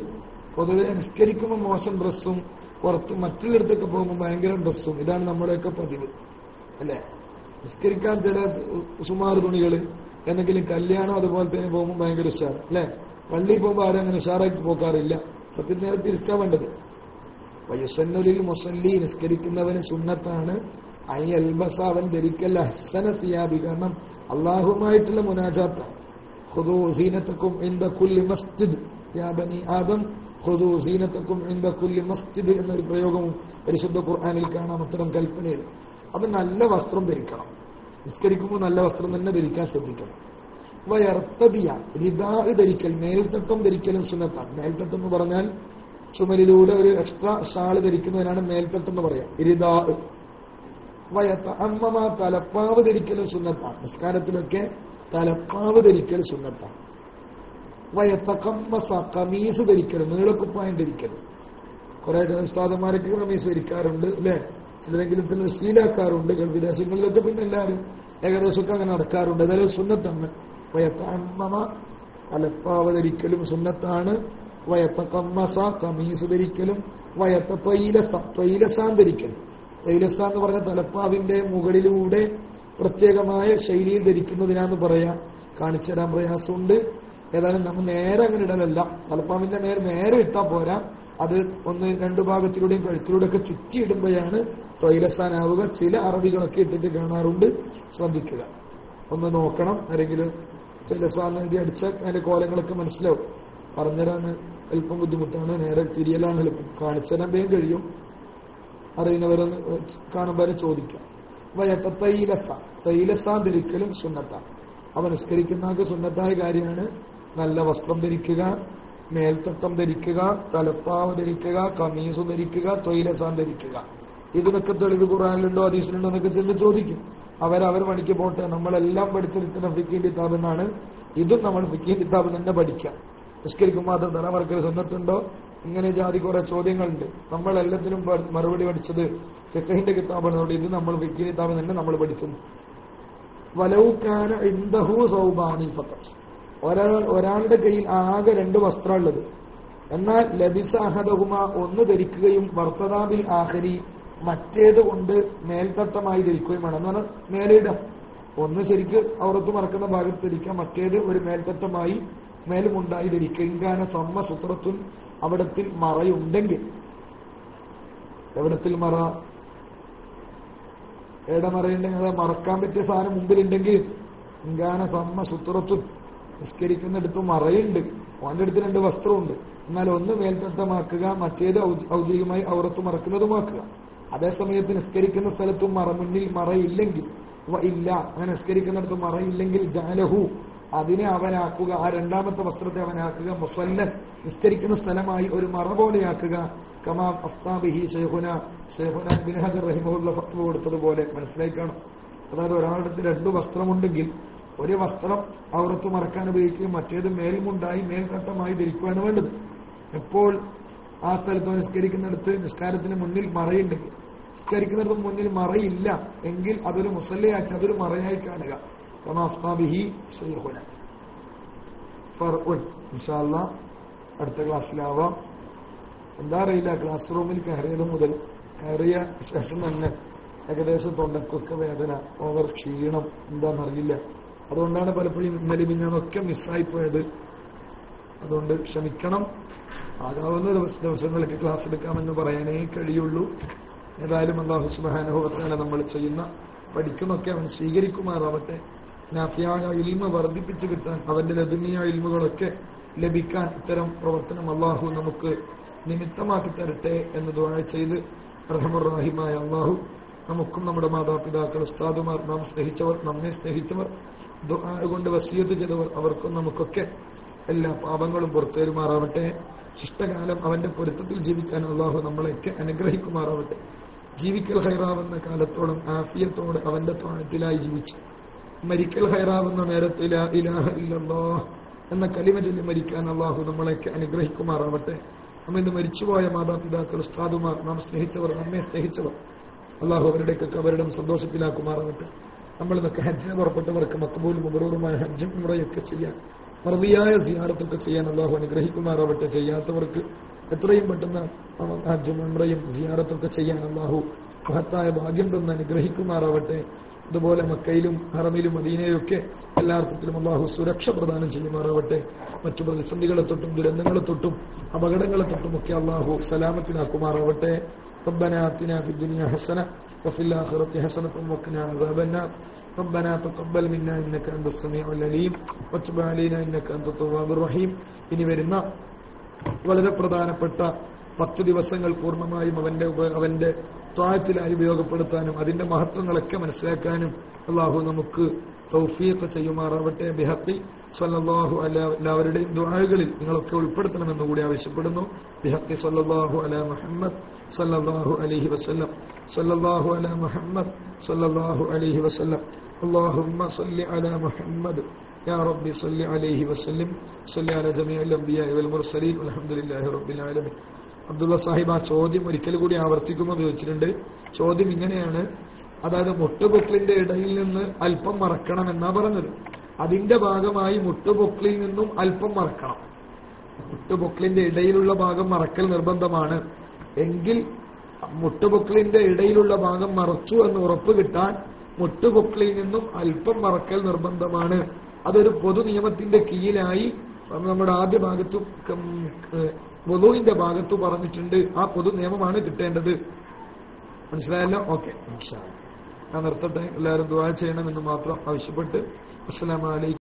പൊതുവെ നിസ്കരിക്കുമ്പോൾ മോശം ഡ്രസ്സും പുറത്ത് മറ്റുള്ളിടത്തൊക്കെ പോകുമ്പോൾ ഭയങ്കര ഡ്രസ്സും, ഇതാണ് നമ്മുടെയൊക്കെ പതിവ് അല്ലെ. നിസ്കരിക്കാൻ ചില സുമാർ തുണികൾ, എന്തെങ്കിലും കല്യാണം അതുപോലെ തന്നെ പോകുമ്പോൾ ഭയങ്കര ഉഷാർ അല്ലെ. പള്ളിയിൽ പോകുമ്പോൾ ആരും അങ്ങനെ ഉഷാറാക്കി പോക്കാറില്ല. സത്യം നേരെ തിരിച്ചാ വേണ്ടത്. വയുസന്നുലിൽ മുസല്ലി, നിസ്കരിക്കുന്നവന് സുന്നത്താണ് അൽബസ, അവൻ ധരിക്കൽ അഹ്സന സിയാബി, കാരണം അള്ളാഹുമായിട്ടുള്ള മുനാജാത്താണ്. ഖുദൂ സീനത്തക്കും ഇൻദ കുല്ലി മസ്ജിദ് യാ ബനി ആദം ഖുദൂ സീനത്തക്കും ഇൻദ കുല്ലി മസ്ജിദ് എന്നൊരു പ്രയോഗവും പരിശുദ്ധ ഖുർആനിൽ കാണാം, അത്തരം കൽപ്പനയിൽ. അത് നല്ല വസ്ത്രം ധരിക്കണം, നിസ്കരിക്കുമ്പോൾ നല്ല വസ്ത്രം തന്നെ ധരിക്കാൻ ശ്രദ്ധിക്കണം. വയർത്തതിയ, റിദാ ധരിക്കൽ, മേൽത്തട്ടം ധരിക്കലും സുന്നത്താണ്. മേൽത്തട്ടം എന്ന് പറഞ്ഞാൽ ചുമലിലൂടെ ഒരു എക്സ്ട്രാ ഷാള് ധരിക്കുന്നതിനാണ് മേൽത്തട്ടം എന്ന് പറയാം, റിദാ. വയത്തഅമ്മമ, തലപ്പാവ് ധരിക്കലും സുന്നത്താണ്. നിസ്കാരത്തിലൊക്കെ തലപ്പാവ് ധരിക്കൽ സുന്നത്താണ്. വയത്തഖമ്മസ, കമീസ് ധരിക്കലും, നീളക്കുപ്പായം ധരിക്കലും. കുറെ ഉസ്താദന്മാരൊക്കെ കമീസ് ധരിക്കാറുണ്ട് അല്ലെ, ചിലരെങ്കിലും ചില ശീലാക്കാറുണ്ട്. വിദേശങ്ങളിലൊക്കെ പിന്നെ എല്ലാവരും ഏകദേശമൊക്കെ അങ്ങനെ നടക്കാറുണ്ട്. അതായത് സുന്നത്താണ്. വയത്തഅമ്മമ, തലപ്പാവ് ധരിക്കലും സുന്നത്താണ്. വയത്തഖമ്മസ, കമീസ് ധരിക്കലും. വയത്തത്വയിലസ, ത്വയിലസാൻ ധരിക്കലും. തൈലസ എന്ന് പറഞ്ഞ തലപ്പാവിന്റെ മുകളിലൂടെ പ്രത്യേകമായ ശൈലിയിൽ ധരിക്കുന്നതിനാന്ന് പറയാം. കാണിച്ചു തരാൻ പ്രയാസമുണ്ട്. ഏതായാലും നമ്മൾ നേരെ അങ്ങനെ ഇടലല്ല, തലപ്പാവിന്റെ നേരെ ഇട്ടാൽ പോരാ, അത് ഒന്ന് രണ്ടു ഭാഗത്തിലൂടെയും കഴുത്തിലൂടെ ഒക്കെ ചുറ്റിയിടുമ്പോഴാണ് ത്വയിലസാനാവുക. ചില അറബികളൊക്കെ ഇട്ടിട്ട് കാണാറുണ്ട്, ശ്രദ്ധിക്കുക, ഒന്ന് നോക്കണം. ആരെങ്കിലും ത്വയിലസാൻ എഴുതി അടിച്ചാൽ അതിന്റെ കോലങ്ങളൊക്കെ മനസ്സിലാവും. പറഞ്ഞുതരാൻ അല്പം ബുദ്ധിമുട്ടാണ്, നേരെ തിരിയലാണ് എളുപ്പം. കാണിച്ചു തരാൻ വേഗം കഴിയും, അറിയുന്നവരൊന്ന് കാണുമ്പോൾ ചോദിക്കാം. വയത്തൈലസ, തൈലസാൻ ധരിക്കലും സുന്നത്താണ്. അവ നിസ്കരിക്കുന്നവർക്ക് സുന്നത്തായ കാര്യമാണ് നല്ല വസ്ത്രം ധരിക്കുക, മേൽത്തട്ടം ധരിക്കുക, തലപ്പാവ് ധരിക്കുക, കമീസ് ധരിക്കുക, ത്വയിലസാൻ ധരിക്കുക. ഇതിനൊക്കെ തെളിവ് ഖുർആനിലുണ്ടോ ഹദീസിലുണ്ടോ എന്നൊക്കെ ചെന്ന് ചോദിക്കും. അവർ പണിക്ക് പോട്ടെ, നമ്മളെല്ലാം പഠിച്ചെടുക്കുന്ന ഫിഖീ കിതാബ് എന്നാണ്. ഇതും നമ്മൾ ഫിഖീ കിതാബ് തന്നെ പഠിക്കാം. നിസ്കരിക്കുമ്പോൾ അത് തലമറക്കൽ സുന്നത്തുണ്ടോ, ഇങ്ങനെ ജാതി കുറെ ചോദ്യങ്ങളുണ്ട്. നമ്മൾ എല്ലാത്തിനും മറുപടി പഠിച്ചത് ഫിഖഹിന്റെ കിതാബാണ്. ഇത് നമ്മൾ ഫിഖീ കിതാബ് തന്നെ നമ്മൾ പഠിക്കുന്നു. വലൗകാന ഇൻദഹു സൗബാനി ഫഖസ്, ഒരാളുടെ കയ്യിൽ ആകെ 2 വസ്ത്രമുള്ളത്, എന്നാൽ ലബിസ അഹദഹുമ, ഒന്ന് ധരിക്കുകയും വർത്തദാബിൽ ആഖരി, മറ്റേത് കൊണ്ട് മേൽത്തട്ടമായി ധരിക്കുകയും വേണം. എന്ന് പറഞ്ഞാൽ മേലിടാം, ഒന്ന് ശരിക്ക് ഔറത്ത് മറക്കുന്ന ഭാഗത്ത് ധരിക്കാം, മറ്റേത് ഒരു മേൽത്തട്ടമായി മേലുമുണ്ടായി ധരിക്കുക. ഇൻകാന സമ്മ സുത്രത്തുൻ, അവിടത്തിൽ മറയുണ്ടെങ്കിൽ. എവിടത്തിൽ മറ? എവിടെ മറയുണ്ടെങ്കിൽ, അത് മറക്കാൻ പറ്റിയ സാധനം മുമ്പിലുണ്ടെങ്കിൽ. ഇൻകാന സമ്മ സുത്രത്തുൻ, നിസ്കരിക്കുന്നിടത്ത് മറയുണ്ട്, അവന്റെ അടുത്ത് 2 വസ്ത്രമുണ്ട്, എന്നാൽ ഒന്ന് മേൽത്തട്ടമാക്കുക, മറ്റേത് ഔദ്യോഗികമായി ഔറത്ത് മറക്കുന്നതുമാക്കുക. അതേസമയത്ത് നിസ്കരിക്കുന്ന സ്ഥലത്തും മുന്നിൽ മറയില്ലെങ്കിൽ, ഇല്ല, അങ്ങനെ നിസ്കരിക്കുന്നിടത്ത് മറയില്ലെങ്കിൽ ജഅലഹു, അതിനെ അവനാക്കുക, ആ 2ാമത്തെ വസ്ത്രത്തെ അവനാക്കുക, മുസല്ലൻ, നിസ്കരിക്കുന്ന സ്ഥലമായി ഒരു മറ പോലെയാക്കുക. കമാ അഫ്താബിഹി ഷൈഖുന ഇബ്നു ഹജർ റഹിമഹുല്ലാഹ് ഫത്വ കൊടുത്തതുപോലെ. മനസ്സിലായി കാണും. അതായത് ഒരാളുടെ 2 വസ്ത്രമുണ്ടെങ്കിൽ ഒരു വസ്ത്രം ഔറത്ത് മറക്കാൻ ഉപയോഗിക്കുകയും മറ്റേത് മേൽമുണ്ടായി മേൽത്തട്ടമായി ധരിക്കുകയാണ് വേണ്ടത്. എപ്പോൾ ആ സ്ഥലത്ത് നിസ്കരിക്കുന്നിടത്ത് നിസ്കാരത്തിന് മുന്നിൽ മറയുണ്ടെങ്കിൽ, നിസ്കരിക്കുന്നിടത്ത് മുന്നിൽ മറയില്ല എങ്കിൽ അതൊരു മുസല്ലയാക്കി, അതൊരു മറയായി കാണുക. കമാഫ്താബിഹി ശൈഖുന. ഫർഉൻ ഇൻഷാ അല്ലാഹ് അടുത്ത ക്ലാസ്സിലാവാം. എന്താ അറിയില്ല, ക്ലാസ് റൂമിൽ കയറിയത് മുതൽ കയറിയ ശേഷം തന്നെ ഏകദേശം തൊണ്ടക്കൊക്കെ വേദന, ഓവർ ക്ഷീണം, എന്താണെന്നറിയില്ല. അതുകൊണ്ടാണ് പലപ്പോഴും ഇന്നലെ മിഞ്ഞാന്നൊക്കെ മിസ്സായിപ്പോയത്. അതുകൊണ്ട് ക്ഷമിക്കണം. ആകാവുന്ന ദിവസങ്ങളിലേക്ക് ക്ലാസ് എടുക്കാമെന്ന് പറയാനേ കഴിയുള്ളൂ. ഏതായാലും അല്ലാഹു സുബ്ഹാനഹു വ തആല നമ്മൾ ചെയ്യുന്ന പഠിക്കുന്നൊക്കെ അവൻ സ്വീകരിക്കുമാറാവട്ടെ. നാഫിയായ ഇൽമ വർദ്ധിപ്പിച്ചു കിട്ടാൻ, അവന്റെ ലദുനിയായ ഇൽമുകളൊക്കെ ലഭിക്കാൻ ഇത്തരം പ്രവർത്തനം അല്ലാഹു നമുക്ക് നിമിത്തമാക്കി തരട്ടെ എന്ന് ദുആ ചെയ്ത് അർഹമർ റഹീമായ അല്ലാഹു നമുക്കും നമ്മുടെ മാതാപിതാക്കൾ, ഉസ്താദുമാർ, നാം സ്നേഹിച്ചവർ, നമ്മെ സ്നേഹിച്ചവർ, ദുആ കൊണ്ട് വസിയത്ത് ചെയ്തവർ, അവർക്കും നമുക്കൊക്കെ എല്ലാ പാപങ്ങളും പുറത്തേരുമാറാവട്ടെ. ശിഷ്ടകാലം അവന്റെ പൊരുത്തത്തിൽ ജീവിക്കാൻ അള്ളാഹു നമ്മളെയൊക്കെ അനുഗ്രഹിക്കുമാറാവട്ടെ. ജീവിക്കൽ ഹൈറാവുന്ന കാലത്തോളം ആഫിയത്തോടെ അവന്റെ ത്വാഅത്തിലായി ജീവിച്ചു മരിക്കൽ ഹൈറാവുന്ന നേരത്തെ ലാ ഇലാഹ ഇല്ലല്ലാഹ് എന്ന കലിമ ചൊല്ലി മരിക്കാൻ അള്ളാഹു നമ്മളെയൊക്കെ അനുഗ്രഹിക്കുമാറാവട്ടെ. നമ്മിന്ന് മരിച്ചുപോയ മാതാപിതാക്കൾ, ഉസ്താദുമാർ, നാം സ്നേഹിച്ചവർ, നമ്മെ സ്നേഹിച്ചവർ, അള്ളാഹു അവരുടെയൊക്കെ അവരുടെ സന്തോഷത്തിലാക്കുമാറാവട്ടെ. നമ്മൾ ഇന്നൊക്കെ ഹജ്ജിന് പുറപ്പെട്ടവർക്ക് മഖ്ബൂലും മബ്റൂറുമായ ഹജ്ജും ഉംറയൊക്കെ ചെയ്യാൻ, മർദിയായ സിയാറത്തൊക്കെ ചെയ്യാൻ അള്ളാഹു അനുഗ്രഹിക്കുമാറാവട്ടെ. ചെയ്യാത്തവർക്ക് എത്രയും പെട്ടെന്ന് ഹജ്ജും ഉംറയും സിയാറത്തൊക്കെ ചെയ്യാൻ അള്ളാഹു മഹത്തായ ഭാഗ്യം തന്ന് അനുഗ്രഹിക്കുമാറാവട്ടെ. അതുപോലെ മക്കയിലും ഹറമിലും മദീനയിലൊക്കെ എല്ലാ അർത്ഥത്തിലും അള്ളാഹു സുരക്ഷ പ്രദാനം ചെയ്യുമാറാവട്ടെ. മറ്റു പ്രതിസന്ധികളെ തൊട്ടും ദുരന്തങ്ങളെ തൊട്ടും അപകടങ്ങളെ തൊട്ടുമൊക്കെ അള്ളാഹു സലാമത്തിനാക്കുമാറാവട്ടെ. ربنا آتنا في الدنيا حسنة وفي الآخرة حسنة وقنا عذاب النار. ربنا تقبل منا إنك أنت السميع العليم وتب علينا إنك أنت التواب الرحيم. ഇനി വരുന്ന വളരെ പ്രധാനപ്പെട്ട 10 ദിവസങ്ങൾ പൂർണ്ണമായും അവന്റെ ത്വാഅത്തിലായി ഉപയോഗപ്പെടുത്താനും അതിന്റെ മഹത്വങ്ങളൊക്കെ മനസ്സിലാക്കാനും അള്ളാഹു നമുക്ക് തൗഫീഖ് ചെയ്യുമാറാവട്ടെ. ബിഹഖി സ്വല്ലല്ലാഹു അലാ, എല്ലാവരുടെയും ദുആകളിൽ നിങ്ങളൊക്കെ ഉൾപ്പെടുത്തണമെന്ന് കൂടി ആവശ്യപ്പെടുന്നു. ബിഹഖി സ്വല്ലല്ലാഹു അലാ മുഹമ്മദ് സ്വല്ലല്ലാഹു അലൈഹി വസല്ലം, സ്വല്ലല്ലാഹു അലാ മുഹമ്മദ് സ്വല്ലല്ലാഹു അലൈഹി വസല്ലം. اللهم صل على محمد يا رب صل عليه وسلم صل على جميع الأنبياء والمرسلين والحمد لله رب العالمين. അബ്ദുള്ള സാഹിബ് ആ ചോദ്യം ഒരിക്കൽ കൂടി ആവർത്തിക്കുമ്പോൾ ചോദിച്ചിട്ടുണ്ട്. ചോദ്യം ഇങ്ങനെയാണ്, അതായത് മുട്ടുപൊക്കിളിന്റെ ഇടയിൽ നിന്ന് അല്പം മറക്കണം എന്നാ പറഞ്ഞത്. അതിന്റെ ഭാഗമായി മുട്ടുപൊക്കിളിൽ നിന്നും അല്പം മറക്കണം. മുട്ടുപൊക്കിളിന്റെ ഇടയിലുള്ള ഭാഗം മറക്കൽ നിർബന്ധമാണ് എങ്കിൽ മുട്ടുപൊക്കിളിന്റെ ഇടയിലുള്ള ഭാഗം മറച്ചു എന്ന് ഉറപ്പ് കിട്ടാൻ മുട്ടുപൊക്കിളിൽ നിന്നും അല്പം മറക്കൽ നിർബന്ധമാണ്. അതൊരു പൊതു നിയമത്തിന്റെ കീഴിലായി നമ്മുടെ ആദ്യ ഭാഗത്തും വുളൂഇന്റെ ഭാഗത്ത് പറഞ്ഞിട്ടുണ്ട്. ആ പൊതു നിയമമാണ് കിട്ടേണ്ടത്. മനസ്സിലായല്ലോ? ഓക്കെ, ഞാൻ നിർത്തട്ടെ. എല്ലാവരും ദുആ ചെയ്യണമെന്ന് മാത്രം ആവശ്യപ്പെട്ട് അസ്സലാമു അലൈക്കും.